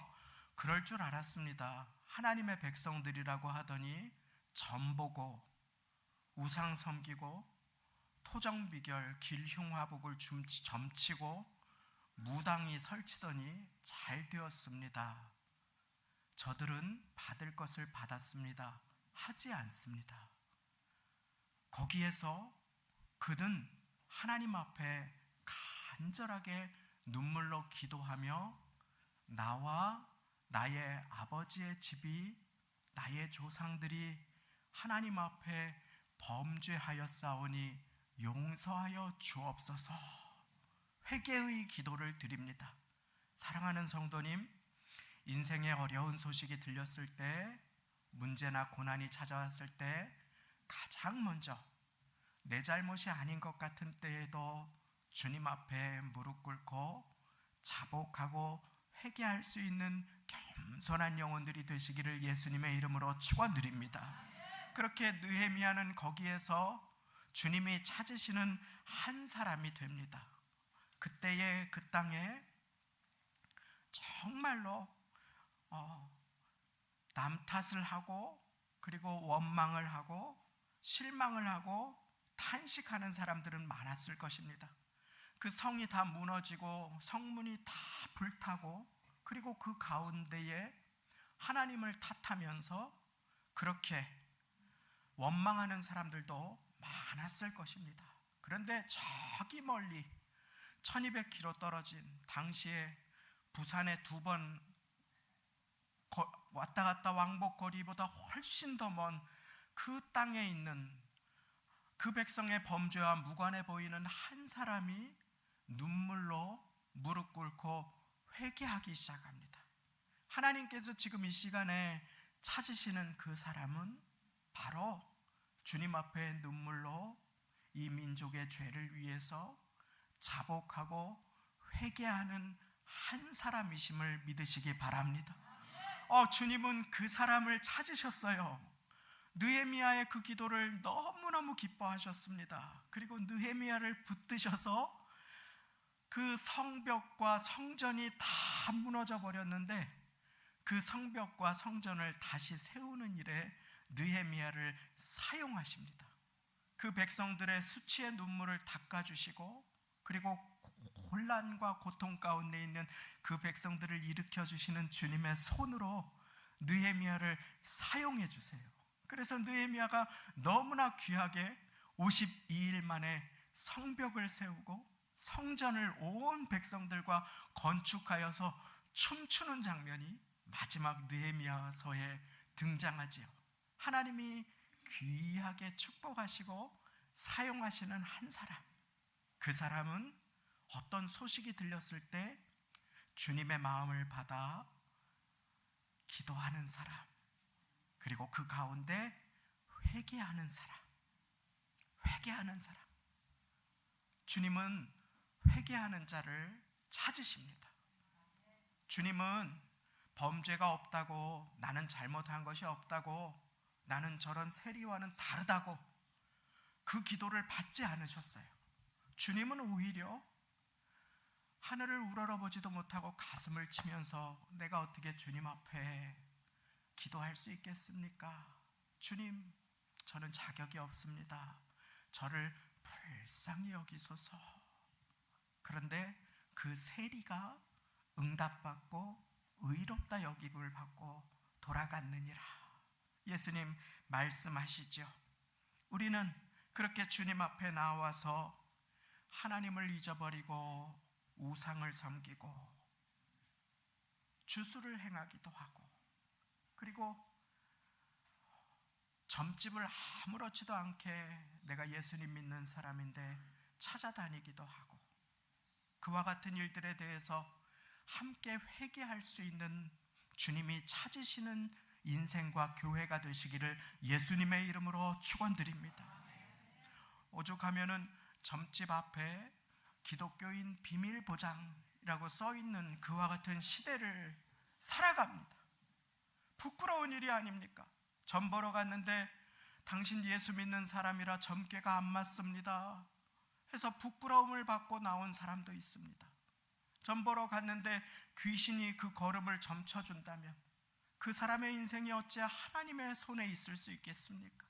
그럴 줄 알았습니다. 하나님의 백성들이라고 하더니 점보고 우상 섬기고 토정비결 길흉화복을 점치고 무당이 설치더니 잘 되었습니다. 저들은 받을 것을 받았습니다. 하지 않습니다. 거기에서 그는 하나님 앞에 간절하게 눈물로 기도하며 나와 나의 아버지의 집이, 나의 조상들이 하나님 앞에 범죄하였사오니 용서하여 주옵소서. 회개의 기도를 드립니다. 사랑하는 성도님, 인생의 어려운 소식이 들렸을 때, 문제나 고난이 찾아왔을 때 가장 먼저 내 잘못이 아닌 것 같은 때에도 주님 앞에 무릎 꿇고 자복하고 회개할 수 있는 겸손한 영혼들이 되시기를 예수님의 이름으로 축원드립니다. 그렇게 느헤미야는 거기에서 주님이 찾으시는 한 사람이 됩니다. 그때의 그 땅에 정말로 남 탓을 하고 그리고 원망을 하고 실망을 하고 탄식하는 사람들은 많았을 것입니다. 그 성이 다 무너지고 성문이 다 불타고 그리고 그 가운데에 하나님을 탓하면서 그렇게 원망하는 사람들도 많았을 것입니다. 그런데 저기 멀리 1200km 떨어진, 당시에 부산에 2번 왔다 갔다 왕복 거리보다 훨씬 더 먼 그 땅에 있는 그 백성의 범죄와 무관해 보이는 한 사람이 눈물로 무릎 꿇고 회개하기 시작합니다. 하나님께서 지금 이 시간에 찾으시는 그 사람은 바로 주님 앞에 눈물로 이 민족의 죄를 위해서 자복하고 회개하는 한 사람이심을 믿으시기 바랍니다. 주님은 그 사람을 찾으셨어요. 느헤미야의 그 기도를 너무너무 기뻐하셨습니다. 그리고 느헤미야를 붙드셔서 그 성벽과 성전이 다 무너져 버렸는데 그 성벽과 성전을 다시 세우는 일에 느헤미야를 사용하십니다. 그 백성들의 수치의 눈물을 닦아주시고 그리고 혼란과 고통 가운데 있는 그 백성들을 일으켜주시는 주님의 손으로 느헤미야를 사용해 주세요. 그래서 느헤미야가 너무나 귀하게 52일 만에 성벽을 세우고 성전을 온 백성들과 건축하여서 춤추는 장면이 마지막 느헤미야서에 등장하지요. 하나님이 귀하게 축복하시고 사용하시는 한 사람, 그 사람은 어떤 소식이 들렸을 때 주님의 마음을 받아 기도하는 사람, 그리고 그 가운데 회개하는 사람. 주님은 회개하는 자를 찾으십니다. 주님은 범죄가 없다고, 나는 잘못한 것이 없다고, 나는 저런 세리와는 다르다고 그 기도를 받지 않으셨어요. 주님은 오히려 하늘을 우러러보지도 못하고 가슴을 치면서 내가 어떻게 주님 앞에 기도할 수 있겠습니까? 주님, 저는 자격이 없습니다. 저를 불쌍히 여기소서. 그런데 그 세리가 응답받고 의롭다 여김을 받고 돌아갔느니라. 예수님 말씀하시죠. 우리는 그렇게 주님 앞에 나와서 하나님을 잊어버리고 우상을 섬기고 주술을 행하기도 하고, 그리고 점집을 아무렇지도 않게 내가 예수님 믿는 사람인데 찾아다니기도 하고, 그와 같은 일들에 대해서 함께 회개할 수 있는 주님이 찾으시는 인생과 교회가 되시기를 예수님의 이름으로 축원드립니다. 오죽하면은 점집 앞에 기독교인 비밀보장이라고 써있는 그와 같은 시대를 살아갑니다. 부끄러운 일이 아닙니까? 점 보러 갔는데 당신 예수 믿는 사람이라 점괘가 안 맞습니다 해서 부끄러움을 받고 나온 사람도 있습니다. 점 보러 갔는데 귀신이 그 걸음을 점쳐준다면 그 사람의 인생이 어찌 하나님의 손에 있을 수 있겠습니까?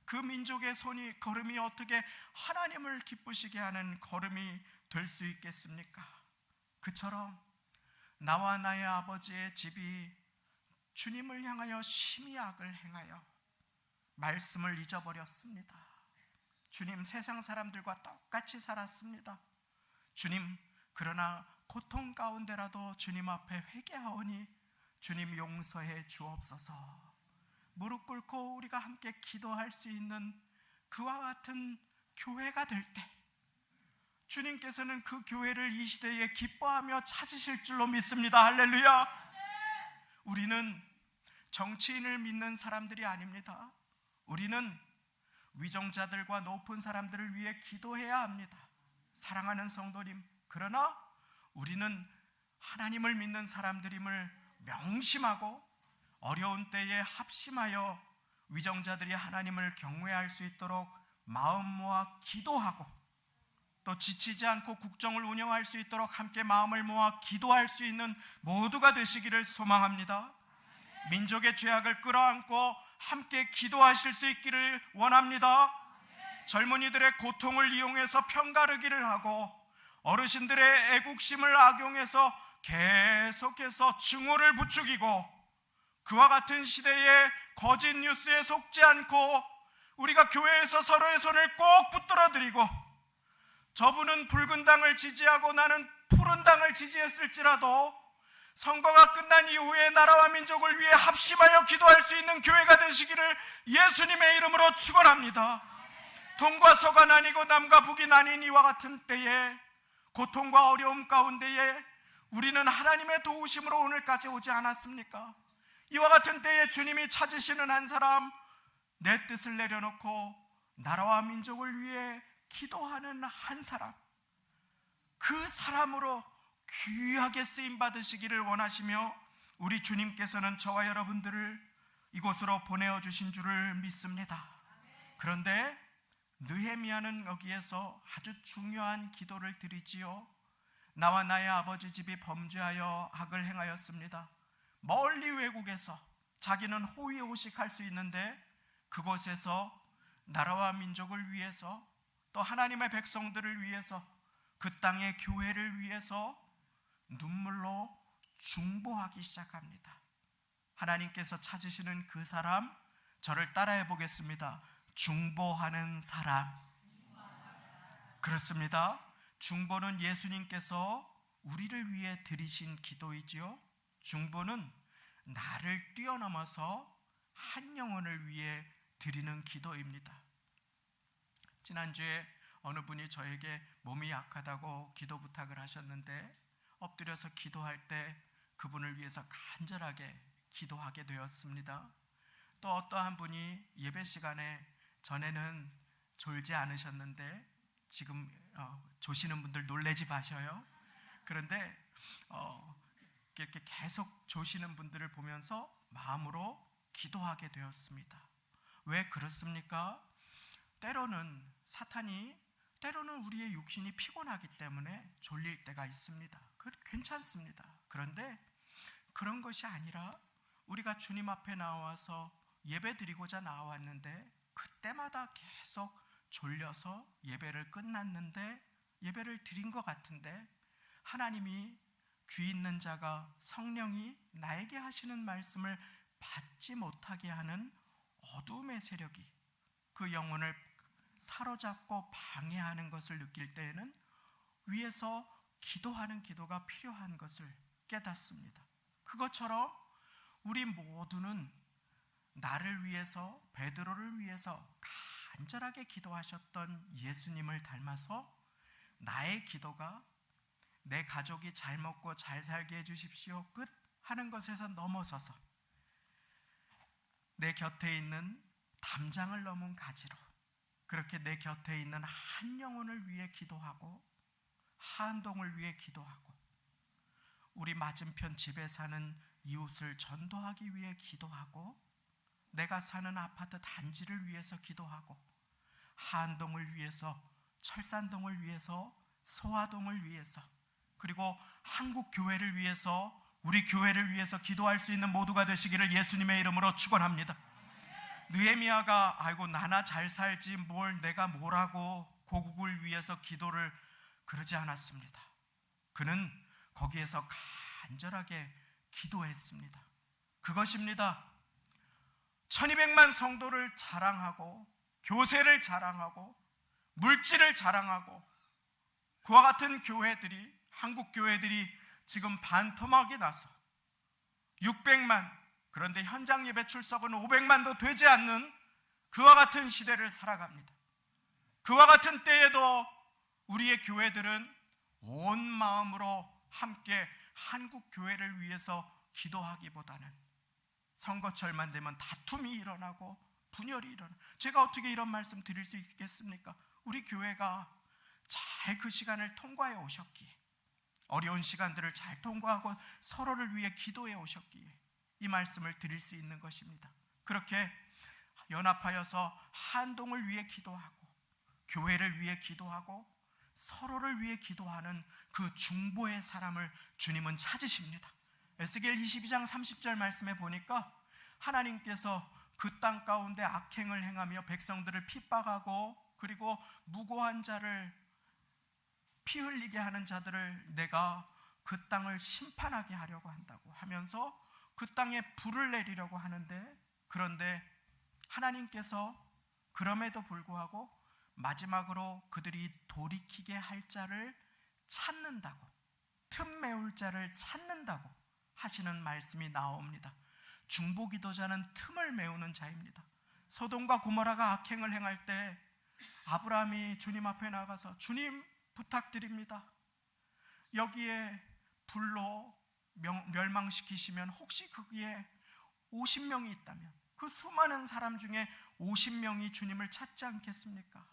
그 민족의 걸음이 어떻게 하나님을 기쁘시게 하는 걸음이 될 수 있겠습니까? 그처럼 나와 나의 아버지의 집이 주님을 향하여 심히 악을 행하여 말씀을 잊어버렸습니다. 주님 세상 사람들과 똑같이 살았습니다. 주님, 그러나 고통 가운데라도 주님 앞에 회개하오니 주님 용서해 주옵소서. 무릎 꿇고 우리가 함께 기도할 수 있는 그와 같은 교회가 될 때 주님께서는 그 교회를 이 시대에 기뻐하며 찾으실 줄로 믿습니다. 할렐루야. 우리는 정치인을 믿는 사람들이 아닙니다. 우리는 위정자들과 높은 사람들을 위해 기도해야 합니다. 사랑하는 성도님, 그러나 우리는 하나님을 믿는 사람들임을 명심하고 어려운 때에 합심하여 위정자들이 하나님을 경외할 수 있도록 마음 모아 기도하고, 또 지치지 않고 국정을 운영할 수 있도록 함께 마음을 모아 기도할 수 있는 모두가 되시기를 소망합니다. 민족의 죄악을 끌어안고 함께 기도하실 수 있기를 원합니다. 젊은이들의 고통을 이용해서 편가르기를 하고 어르신들의 애국심을 악용해서 계속해서 증오를 부추기고, 그와 같은 시대에 거짓 뉴스에 속지 않고 우리가 교회에서 서로의 손을 꼭 붙들어드리고, 저분은 붉은 당을 지지하고 나는 푸른 당을 지지했을지라도 선거가 끝난 이후에 나라와 민족을 위해 합심하여 기도할 수 있는 교회가 되시기를 예수님의 이름으로 축원합니다. 동과 서가 나뉘고 남과 북이 나뉜 이와 같은 때에 고통과 어려움 가운데에 우리는 하나님의 도우심으로 오늘까지 오지 않았습니까? 이와 같은 때에 주님이 찾으시는 한 사람, 내 뜻을 내려놓고 나라와 민족을 위해 기도하는 한 사람, 그 사람으로 귀하게 쓰임 받으시기를 원하시며 우리 주님께서는 저와 여러분들을 이곳으로 보내어 주신 줄을 믿습니다. 그런데 느헤미야는 여기에서 아주 중요한 기도를 드리지요. 나와 나의 아버지 집이 범죄하여 악을 행하였습니다. 멀리 외국에서 자기는 호의호식할 수 있는데 그곳에서 나라와 민족을 위해서 또 하나님의 백성들을 위해서 그 땅의 교회를 위해서 눈물로 중보하기 시작합니다. 하나님께서 찾으시는 그 사람, 저를 따라해 보겠습니다. 중보하는 사람. 그렇습니다. 중보는 예수님께서 우리를 위해 드리신 기도이지요. 중보는 나를 뛰어넘어서 한 영혼을 위해 드리는 기도입니다. 지난주에 어느 분이 저에게 몸이 약하다고 기도 부탁을 하셨는데 엎드려서 기도할 때 그분을 위해서 간절하게 기도하게 되었습니다. 또 어떠한 분이 예배 시간에 전에는 졸지 않으셨는데 지금 조시는 분들 놀래지 마셔요. 그런데 이렇게 계속 조시는 분들을 보면서 마음으로 기도하게 되었습니다. 왜 그렇습니까? 때로는 사탄이 때로는 우리의 육신이 피곤하기 때문에 졸릴 때가 있습니다. 괜찮습니다. 그런데 그런 것이 아니라 우리가 주님 앞에 나와서 예배 드리고자 나왔는데 그때마다 계속 졸려서 예배를 끝났는데 예배를 드린 것 같은데 하나님이 귀 있는 자가 성령이 나에게 하시는 말씀을 받지 못하게 하는 어둠의 세력이 그 영혼을 사로잡고 방해하는 것을 느낄 때에는 위에서 기도하는 기도가 필요한 것을 깨닫습니다. 그것처럼 우리 모두는 나를 위해서, 베드로를 위해서 간절하게 기도하셨던 예수님을 닮아서 나의 기도가 내 가족이 잘 먹고 잘 살게 해주십시오 끝 하는 것에서 넘어서서 내 곁에 있는 담장을 넘은 가지로 그렇게 내 곁에 있는 한 영혼을 위해 기도하고 한동을 위해 기도하고 우리 맞은편 집에 사는 이웃을 전도하기 위해 기도하고 내가 사는 아파트 단지를 위해서 기도하고 한동을 위해서, 철산동을 위해서, 소화동을 위해서 그리고 한국 교회를 위해서 우리 교회를 위해서 기도할 수 있는 모두가 되시기를 예수님의 이름으로 축원합니다. 느헤미야가 아이고 나나 잘 살지 뭘 내가 뭐라고 고국을 위해서 기도를 그러지 않았습니다. 그는 거기에서 간절하게 기도했습니다. 그것입니다. 1200만 성도를 자랑하고 교세를 자랑하고 물질을 자랑하고 그와 같은 교회들이 한국 교회들이 지금 반토막이 나서 600만 그런데 현장 예배 출석은 500만도 되지 않는 그와 같은 시대를 살아갑니다. 그와 같은 때에도 우리의 교회들은 온 마음으로 함께 한국 교회를 위해서 기도하기보다는 선거철만 되면 다툼이 일어나고 분열이 일어나고 제가 어떻게 이런 말씀 드릴 수 있겠습니까? 우리 교회가 잘 그 시간을 통과해 오셨기에 어려운 시간들을 잘 통과하고 서로를 위해 기도해 오셨기에 이 말씀을 드릴 수 있는 것입니다. 그렇게 연합하여서 한동을 위해 기도하고 교회를 위해 기도하고 서로를 위해 기도하는 그 중보의 사람을 주님은 찾으십니다. 에스겔 22장 30절 말씀에 보니까 하나님께서 그 땅 가운데 악행을 행하며 백성들을 핍박하고 그리고 무고한 자를 피 흘리게 하는 자들을 내가 그 땅을 심판하게 하려고 한다고 하면서 그 땅에 불을 내리려고 하는데 그런데 하나님께서 그럼에도 불구하고 마지막으로 그들이 돌이키게 할 자를 찾는다고 틈 메울 자를 찾는다고 하시는 말씀이 나옵니다. 중보기도자는 틈을 메우는 자입니다. 소돔과 고모라가 악행을 행할 때 아브라함이 주님 앞에 나가서 주님 부탁드립니다. 여기에 불로 멸망시키시면 혹시 거기에 50명이 있다면 그 수많은 사람 중에 50명이 주님을 찾지 않겠습니까?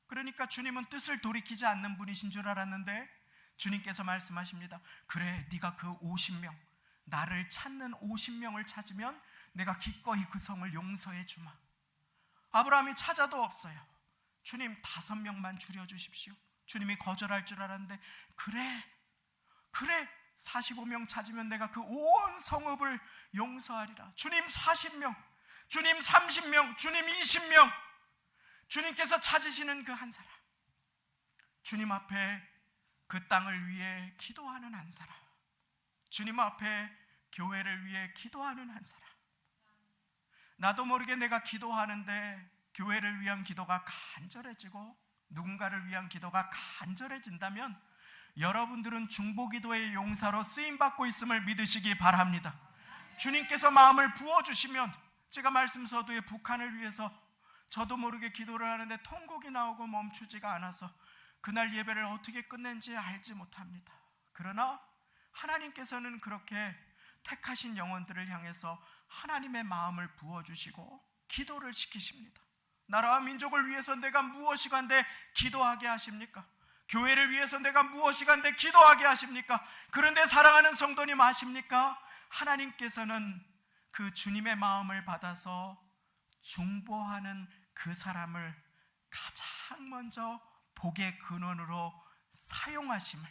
그러니까 주님은 뜻을 돌이키지 않는 분이신 줄 알았는데 주님께서 말씀하십니다. 그래, 네가 그 50명, 나를 찾는 50명을 찾으면 내가 기꺼이 그 성을 용서해 주마. 아브라함이 찾아도 없어요. 주님 5명만 줄여주십시오. 주님이 거절할 줄 알았는데 그래 45명 찾으면 내가 그 온 성읍을 용서하리라. 주님 40명, 주님 30명, 주님 20명, 주님께서 찾으시는 그 한 사람, 주님 앞에 그 땅을 위해 기도하는 한 사람, 주님 앞에 교회를 위해 기도하는 한 사람. 나도 모르게 내가 기도하는데 교회를 위한 기도가 간절해지고 누군가를 위한 기도가 간절해진다면 여러분들은 중보기도의 용사로 쓰임받고 있음을 믿으시기 바랍니다. 주님께서 마음을 부어주시면, 제가 말씀 서두에 북한을 위해서 저도 모르게 기도를 하는데 통곡이 나오고 멈추지가 않아서 그날 예배를 어떻게 끝낸지 알지 못합니다. 그러나 하나님께서는 그렇게 택하신 영혼들을 향해서 하나님의 마음을 부어주시고 기도를 시키십니다. 나라와 민족을 위해서 내가 무엇이간데 기도하게 하십니까? 교회를 위해서 내가 무엇이간데 기도하게 하십니까? 그런데 사랑하는 성도님 아십니까? 하나님께서는 그 주님의 마음을 받아서 중보하는 그 사람을 가장 먼저 복의 근원으로 사용하심을,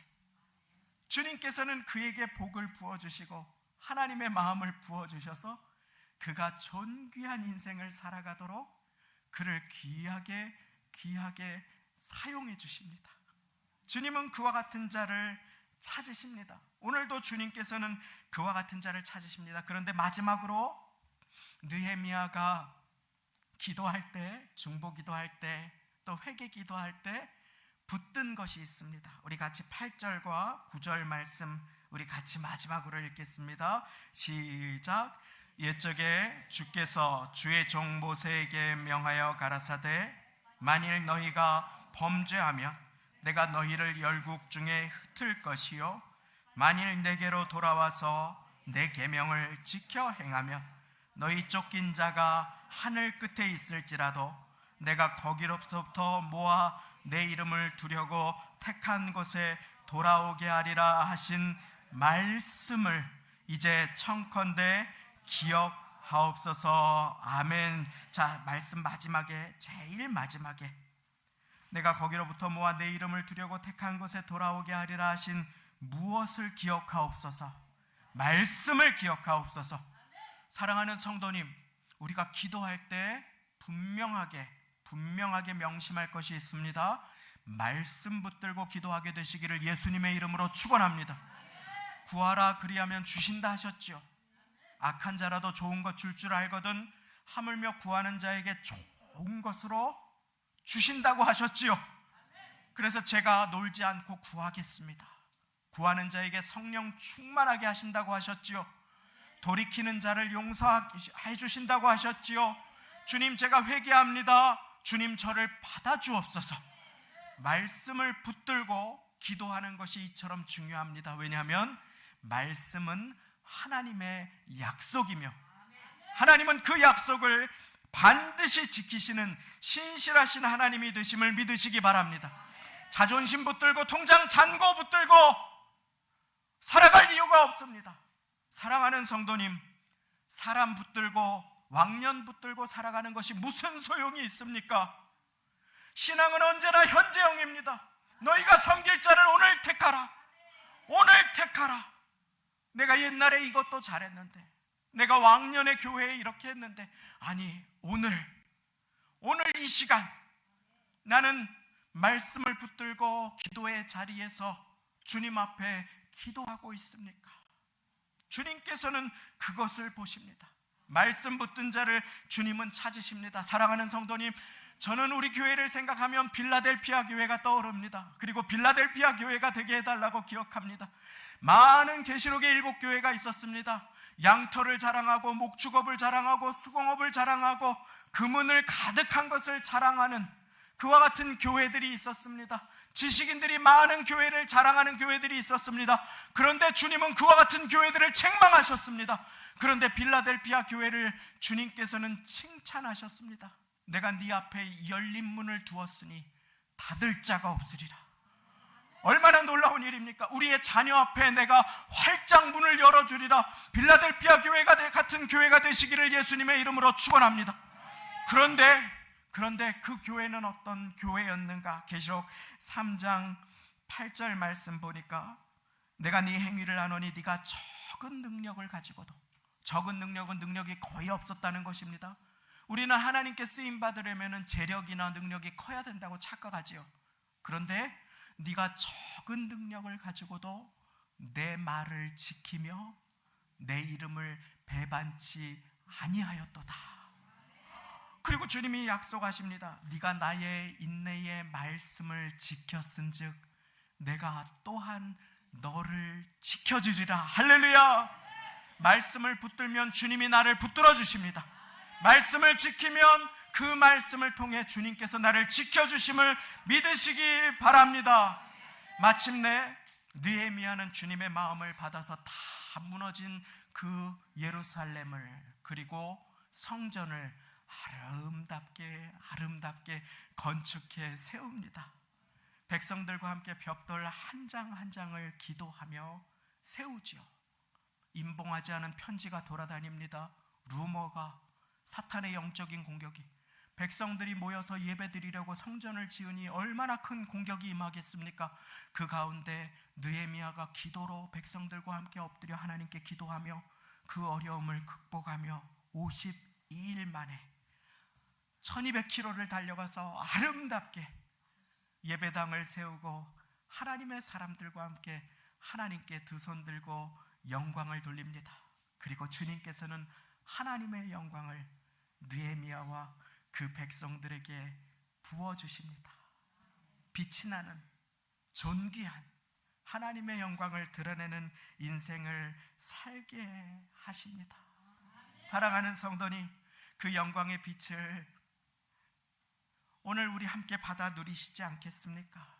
주님께서는 그에게 복을 부어주시고 하나님의 마음을 부어주셔서 그가 존귀한 인생을 살아가도록 그를 귀하게 사용해 주십니다. 주님은 그와 같은 자를 찾으십니다. 오늘도 주님께서는 그와 같은 자를 찾으십니다. 그런데 마지막으로 느헤미야가 기도할 때, 중보 기도할 때, 또 회개 기도할 때 붙든 것이 있습니다. 우리 같이 8절과 9절 말씀 우리 같이 마지막으로 읽겠습니다. 시작. 옛적에 주께서 주의 종 모세에게 명하여 가라사대 만일 너희가 범죄하면 내가 너희를 열국 중에 흩을 것이요 만일 내게로 돌아와서 내 계명을 지켜 행하면 너희 쫓긴 자가 하늘 끝에 있을지라도 내가 거기로부터 모아 내 이름을 두려고 택한 곳에 돌아오게 하리라 하신 말씀을 이제 청컨대 기억하옵소서. 아멘. 자, 말씀 마지막에, 제일 마지막에 내가 거기로부터 모아 내 이름을 두려고 택한 곳에 돌아오게 하리라 하신 무엇을 기억하옵소서? 말씀을 기억하옵소서. 사랑하는 성도님, 우리가 기도할 때 분명하게 명심할 것이 있습니다. 말씀 붙들고 기도하게 되시기를 예수님의 이름으로 축원합니다. 구하라 그리하면 주신다 하셨지요. 악한 자라도 좋은 것 줄 줄 알거든 하물며 구하는 자에게 좋은 것으로 주신다고 하셨지요. 그래서 제가 놀지 않고 구하겠습니다. 구하는 자에게 성령 충만하게 하신다고 하셨지요. 돌이키는 자를 용서해 주신다고 하셨지요. 주님, 제가 회개합니다. 주님, 저를 받아주옵소서. 말씀을 붙들고 기도하는 것이 이처럼 중요합니다. 왜냐하면 말씀은 하나님의 약속이며 하나님은 그 약속을 반드시 지키시는 신실하신 하나님이 되심을 믿으시기 바랍니다. 자존심 붙들고 통장 잔고 붙들고 살아갈 이유가 없습니다. 사랑하는 성도님, 사람 붙들고 왕년 붙들고 살아가는 것이 무슨 소용이 있습니까? 신앙은 언제나 현재형입니다. 너희가 섬길 자를 오늘 택하라. 오늘 택하라. 내가 옛날에 이것도 잘했는데, 내가 왕년에 교회에 이렇게 했는데, 아니 오늘 이 시간 나는 말씀을 붙들고 기도의 자리에서 주님 앞에 기도하고 있습니까? 주님께서는 그것을 보십니다. 말씀 붙든 자를 주님은 찾으십니다. 사랑하는 성도님, 저는 우리 교회를 생각하면 빌라델피아 교회가 떠오릅니다. 그리고 빌라델피아 교회가 되게 해달라고 기억합니다. 많은 계시록의 7교회가 있었습니다. 양털을 자랑하고 목축업을 자랑하고 수공업을 자랑하고 금은을 가득한 것을 자랑하는 그와 같은 교회들이 있었습니다. 지식인들이 많은 교회를 자랑하는 교회들이 있었습니다. 그런데 주님은 그와 같은 교회들을 책망하셨습니다. 그런데 빌라델피아 교회를 주님께서는 칭찬하셨습니다. 내가 네 앞에 열린 문을 두었으니 닫을 자가 없으리라. 얼마나 놀라운 일입니까? 우리의 자녀 앞에 내가 활짝 문을 열어주리라. 빌라델피아 교회가 같은 교회가 되시기를 예수님의 이름으로 축원합니다. 그런데 그 교회는 어떤 교회였는가? 계시록 3장 8절 말씀 보니까 내가 네 행위를 아노니 네가 적은 능력을 가지고도, 적은 능력은 능력이 거의 없었다는 것입니다. 우리는 하나님께 쓰임 받으려면 재력이나 능력이 커야 된다고 착각하지요. 그런데 네가 적은 능력을 가지고도 내 말을 지키며 내 이름을 배반치 아니하였도다. 그리고 주님이 약속하십니다. 네가 나의 인내의 말씀을 지켰은즉 내가 또한 너를 지켜주리라. 할렐루야. 말씀을 붙들면 주님이 나를 붙들어 주십니다. 말씀을 지키면 그 말씀을 통해 주님께서 나를 지켜주심을 믿으시기 바랍니다. 마침내 느헤미야는 주님의 마음을 받아서 다 무너진 그 예루살렘을, 그리고 성전을 아름답게 건축해 세웁니다. 백성들과 함께 벽돌 한 장 한 장을 기도하며 세우지요. 임봉하지 않은 편지가 돌아다닙니다. 루머가, 사탄의 영적인 공격이, 백성들이 모여서 예배드리려고 성전을 지으니 얼마나 큰 공격이 임하겠습니까? 그 가운데 느헤미야가 기도로 백성들과 함께 엎드려 하나님께 기도하며 그 어려움을 극복하며 52일 만에 1200km를 달려가서 아름답게 예배당을 세우고 하나님의 사람들과 함께 하나님께 두 손 들고 영광을 돌립니다. 그리고 주님께서는 하나님의 영광을 느헤미야와 그 백성들에게 부어주십니다. 빛이 나는 존귀한 하나님의 영광을 드러내는 인생을 살게 하십니다. 사랑하는 성도님, 그 영광의 빛을 오늘 우리 함께 받아 누리시지 않겠습니까?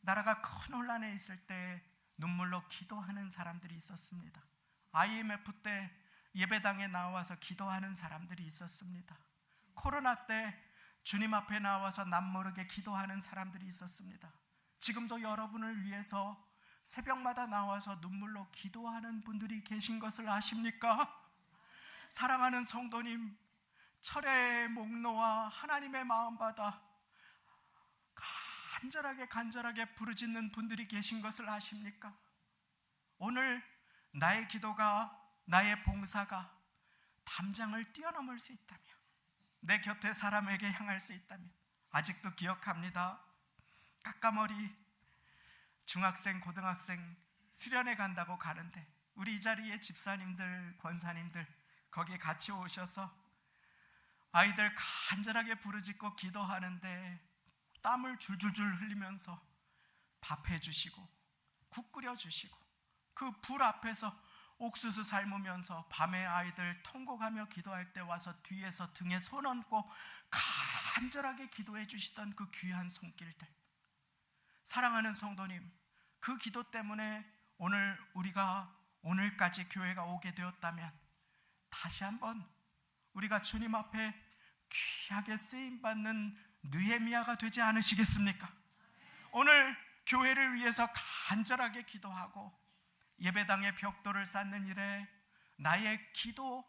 나라가 큰 혼란에 있을 때 눈물로 기도하는 사람들이 있었습니다. IMF 때 예배당에 나와서 기도하는 사람들이 있었습니다. 코로나 때 주님 앞에 나와서 남모르게 기도하는 사람들이 있었습니다. 지금도 여러분을 위해서 새벽마다 나와서 눈물로 기도하는 분들이 계신 것을 아십니까? 사랑하는 성도님, 철야의 목노와 하나님의 마음 받아 간절하게 부르짖는 분들이 계신 것을 아십니까? 오늘 나의 기도가, 나의 봉사가 담장을 뛰어넘을 수 있다면, 내 곁에 사람에게 향할 수 있다면, 아직도 기억합니다. 까까머리 중학생, 고등학생 수련회 간다고 가는데 우리 이 자리에 집사님들, 권사님들 거기에 같이 오셔서 아이들 간절하게 부르짖고 기도하는데 땀을 줄줄줄 흘리면서 밥 해주시고 국 끓여주시고 그 불 앞에서 옥수수 삶으면서 밤에 아이들 통곡하며 기도할 때 와서 뒤에서 등에 손 얹고 간절하게 기도해 주시던 그 귀한 손길들. 사랑하는 성도님, 그 기도 때문에 오늘 우리가 오늘까지 교회가 오게 되었다면 다시 한번 우리가 주님 앞에 귀하게 쓰임받는 느헤미야가 되지 않으시겠습니까? 오늘 교회를 위해서 간절하게 기도하고 예배당의 벽돌을 쌓는 일에 나의 기도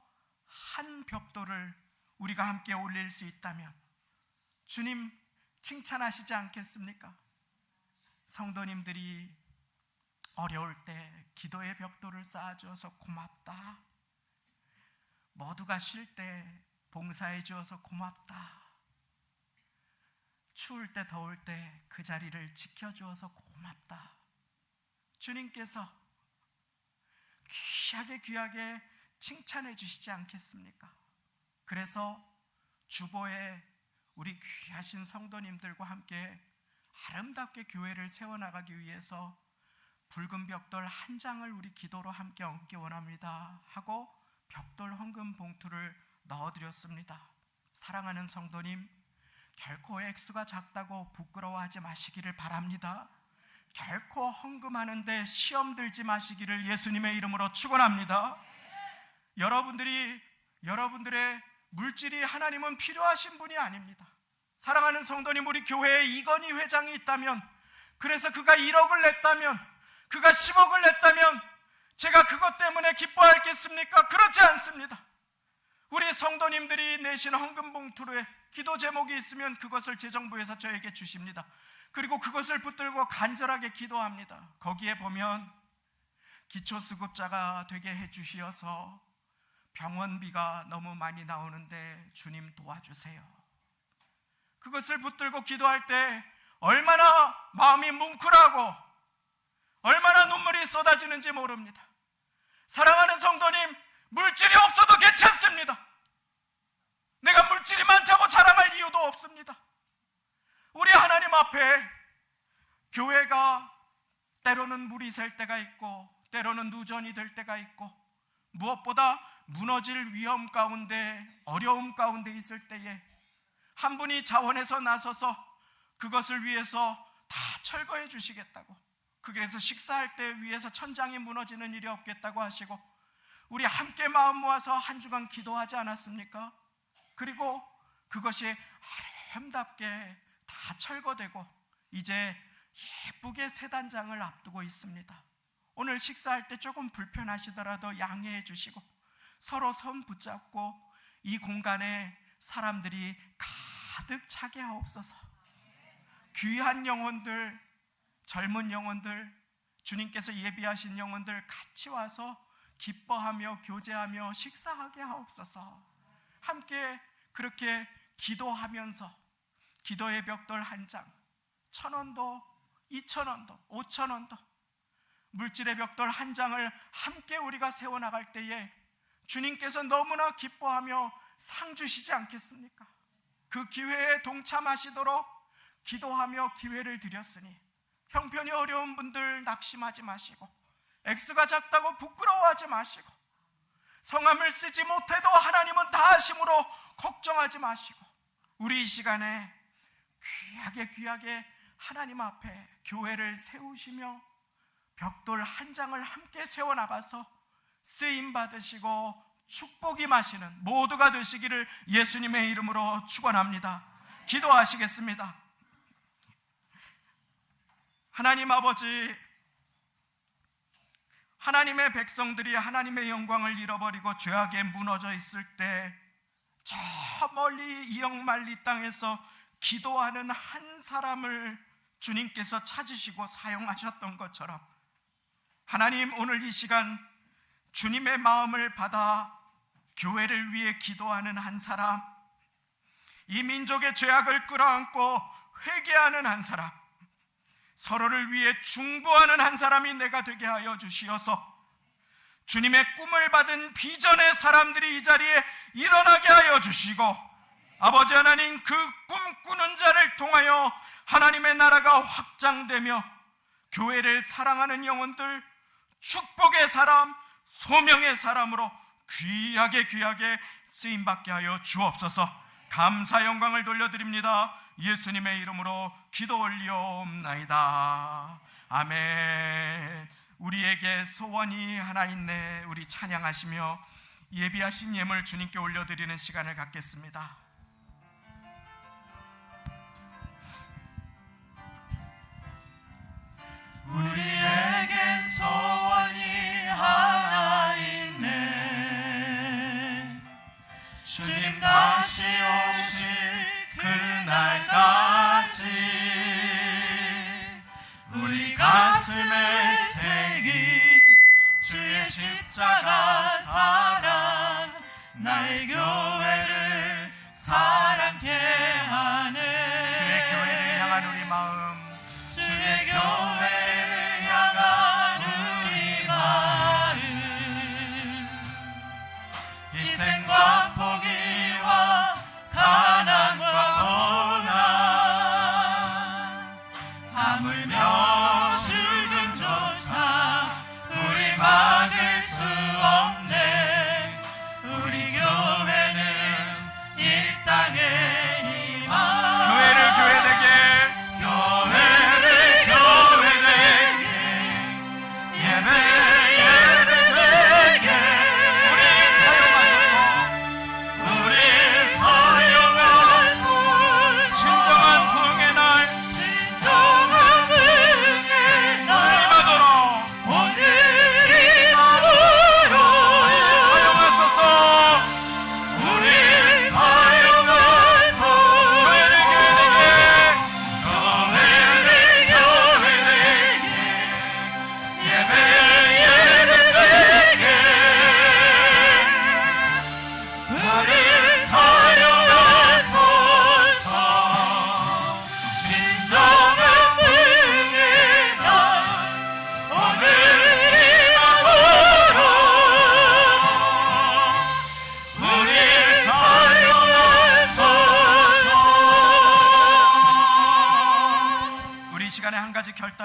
한 벽돌을 우리가 함께 올릴 수 있다면 주님 칭찬하시지 않겠습니까? 성도님들이 어려울 때 기도의 벽돌을 쌓아주어서 고맙다. 모두가 쉴 때 봉사해 주어서 고맙다. 추울 때 더울 때 그 자리를 지켜주어서 고맙다. 주님께서 귀하게 칭찬해 주시지 않겠습니까? 그래서 주보에 우리 귀하신 성도님들과 함께 아름답게 교회를 세워나가기 위해서 붉은 벽돌 한 장을 우리 기도로 함께 얹기 원합니다 하고 벽돌 헌금 봉투를 넣어드렸습니다. 사랑하는 성도님, 결코 액수가 작다고 부끄러워하지 마시기를 바랍니다. 결코 헌금하는데 시험 들지 마시기를 예수님의 이름으로 축원합니다. 여러분들의 물질이 하나님은 필요하신 분이 아닙니다. 사랑하는 성도님, 우리 교회에 이건희 회장이 있다면, 그래서 그가 1억을 냈다면, 그가 10억을 냈다면 제가 그것 때문에 기뻐하겠습니까? 그렇지 않습니다. 우리 성도님들이 내신 헌금 봉투에 기도 제목이 있으면 그것을 재정부에서 저에게 주십니다. 그리고 그것을 붙들고 간절하게 기도합니다. 거기에 보면 기초수급자가 되게 해주시어서 병원비가 너무 많이 나오는데 주님 도와주세요. 그것을 붙들고 기도할 때 얼마나 마음이 뭉클하고 얼마나 눈물이 쏟아지는지 모릅니다. 사랑하는 성도님, 물질이 없어도 괜찮습니다. 내가 물질이 많다고 자랑할 이유도 없습니다. 우리 하나님 앞에 교회가 때로는 물이 셀 때가 있고 때로는 누전이 될 때가 있고 무엇보다 무너질 위험 가운데 어려움 가운데 있을 때에 한 분이 자원해서 나서서 그것을 위해서 다 철거해 주시겠다고, 그래서 식사할 때 위에서 천장이 무너지는 일이 없겠다고 하시고 우리 함께 마음 모아서 한 주간 기도하지 않았습니까? 그리고 그것이 아름답게 다 철거되고 이제 예쁘게 새 단장을 앞두고 있습니다. 오늘 식사할 때 조금 불편하시더라도 양해해 주시고 서로 손 붙잡고 이 공간에 사람들이 가득 차게 하옵소서. 귀한 영혼들, 젊은 영혼들, 주님께서 예비하신 영혼들 같이 와서 기뻐하며 교제하며 식사하게 하옵소서. 함께 그렇게 기도하면서 기도의 벽돌 한 장, 1,000원도 2,000원도 5,000원도 물질의 벽돌 한 장을 함께 우리가 세워나갈 때에 주님께서 너무나 기뻐하며 상 주시지 않겠습니까? 그 기회에 동참하시도록 기도하며 기회를 드렸으니 형편이 어려운 분들 낙심하지 마시고 액수가 작다고 부끄러워하지 마시고 성함을 쓰지 못해도 하나님은 다 하심으로 걱정하지 마시고 우리 이 시간에 귀하게 하나님 앞에 교회를 세우시며 벽돌 한 장을 함께 세워나가서 쓰임 받으시고 축복이 마시는 모두가 되시기를 예수님의 이름으로 축원합니다. 기도하시겠습니다. 하나님 아버지, 하나님의 백성들이 하나님의 영광을 잃어버리고 죄악에 무너져 있을 때 저 멀리 이역만리 땅에서 기도하는 한 사람을 주님께서 찾으시고 사용하셨던 것처럼 하나님, 오늘 이 시간 주님의 마음을 받아 교회를 위해 기도하는 한 사람, 이 민족의 죄악을 끌어안고 회개하는 한 사람, 서로를 위해 중보하는 한 사람이 내가 되게 하여 주시어서 주님의 꿈을 받은 비전의 사람들이 이 자리에 일어나게 하여 주시고 아버지 하나님, 그 꿈꾸는 자를 통하여 하나님의 나라가 확장되며 교회를 사랑하는 영혼들, 축복의 사람, 소명의 사람으로 귀하게 쓰임받게 하여 주옵소서. 감사 영광을 돌려드립니다. 예수님의 이름으로 기도 올리옵나이다. 아멘. 우리에게 소원이 하나 있네. 우리 찬양하시며 예비하신 예물 주님께 올려드리는 시간을 갖겠습니다. 우리에겐 소원이 하나 있네. 주님 다시 오실 그날까지 우리 가슴에 새긴 주의 십자가 사랑, 나의 교회를 사랑케 하네. 주의 교회를 향한 우리 마음, 주의 교회를 향한 우리 마음, 희생과 포기와 가난과 고난, 하물며 죽음조차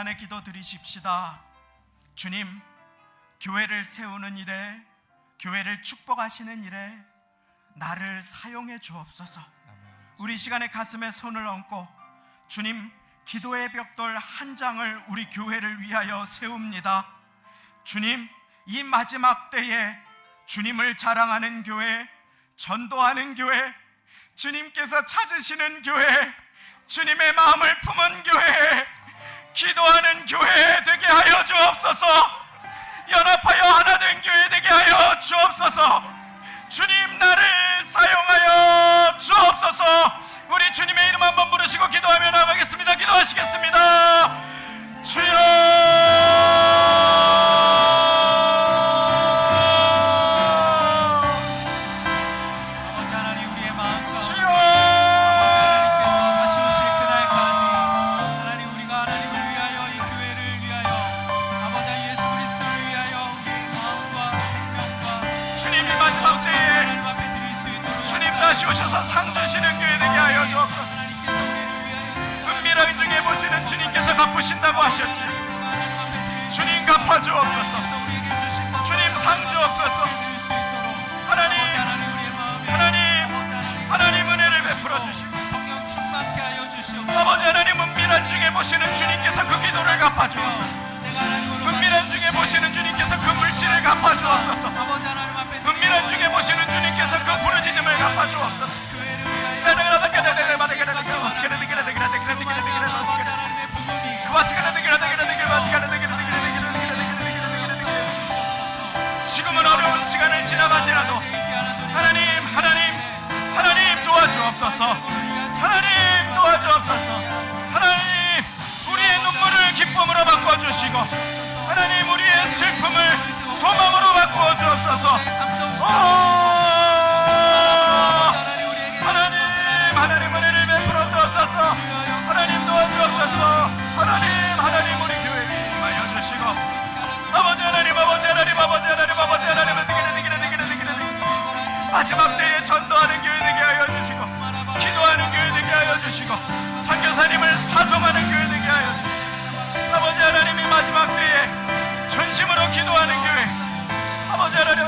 시간에 기도 드리십시다. 주님, 교회를 세우는 일에, 교회를 축복하시는 일에 나를 사용해 주옵소서. 우리 시간에 가슴에 손을 얹고 주님, 기도의 벽돌 한 장을 우리 교회를 위하여 세웁니다. 주님, 이 마지막 때에 주님을 자랑하는 교회, 전도하는 교회, 주님께서 찾으시는 교회, 주님의 마음을 품은 교회, 기도하는 교회 되게 하여 주옵소서. 연합하여 하나 된 교회 되게 하여 주옵소서. 주님, 나를 사용하여 주옵소서. 우리 주님의 이름 한번 부르시고 기도하며 나가겠습니다. 기도하시겠습니다. 주여, 다시 오셔서 상 주시는 교회 되게 하여 주옵소서. 은밀하게 중에 보시는 주님께서 갚으신다고 하셨지. 주님 갚아 주옵소서. 주님 상 주옵소서. 하나님 은혜를 베풀어 주시고, 아버지 하나님, 은밀한 중에 보시는 주님께서 그 기도를 갚아 주옵소서. 은밀한 중에 보시는 주님께서 그 물질을 갚아 주옵소서. 은밀한 중에 보시는 주님께서 그 부르짖음을 갚아 주옵소서. 지금은 어려운 시간을 지나가지라도 하나님 도와주옵소서. 하나님 도와주옵소서. 하나님, 우리의 눈물을 기쁨으로 바꿔주시고, 하나님, 우리의 슬픔을 소망으로 바꾸어 주옵소서. 하나님 은혜를 베풀어 주옵소서. 하나님 도와주옵소서. 하나님 우리 교회에 임하여 주시고, 아버지 하나님 마지막 때에 전도하는 교회 되게 하여 주시고, 기도하는 교회 되게 하여 주시고, 선교사님을 파송하는 교회 되게 하여 주시고, 아버지 하나님이 마지막 때에 전심으로 기도하는 교회, 아버지 하나님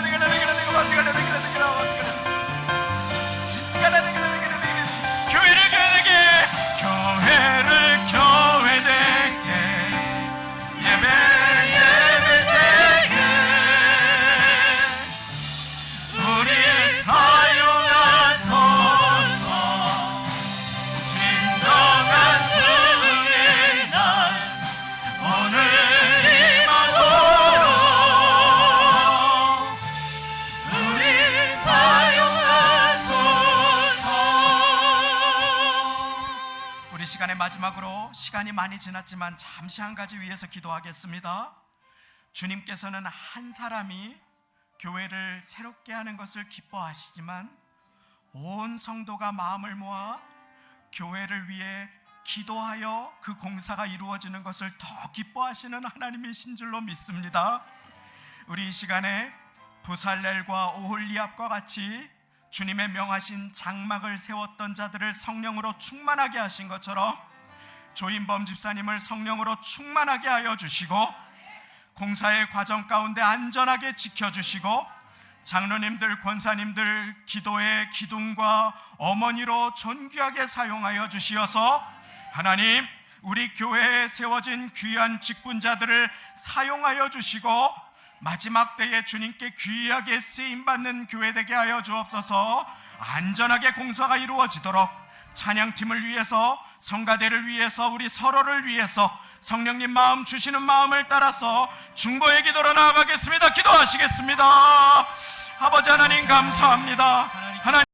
교회를 교회 되게, 예배 되게 우리 사용하소서. 진정한 의의 날 오늘 임하도록 우리 사용하소서. 우리 시간의 마지막으로, 시간이 많이 지났지만 잠시 한 가지 위해서 기도하겠습니다. 주님께서는 한 사람이 교회를 새롭게 하는 것을 기뻐하시지만, 온 성도가 마음을 모아 교회를 위해 기도하여 그 공사가 이루어지는 것을 더 기뻐하시는 하나님이신 줄로 믿습니다. 우리 이 시간에 부살렐과 오홀리압과 같이 주님의 명하신 장막을 세웠던 자들을 성령으로 충만하게 하신 것처럼 조인범 집사님을 성령으로 충만하게 하여 주시고, 공사의 과정 가운데 안전하게 지켜주시고, 장로님들, 권사님들 기도의 기둥과 어머니로 존귀하게 사용하여 주시어서 하나님, 우리 교회에 세워진 귀한 직분자들을 사용하여 주시고, 마지막 때에 주님께 귀하게 쓰임받는 교회 되게 하여 주옵소서. 안전하게 공사가 이루어지도록 찬양팀을 위해서, 성가대를 위해서, 우리 서로를 위해서 성령님 마음 주시는 마음을 따라서 중보의 기도로 나아가겠습니다. 기도하시겠습니다. 아버지 하나님 감사합니다. 하나님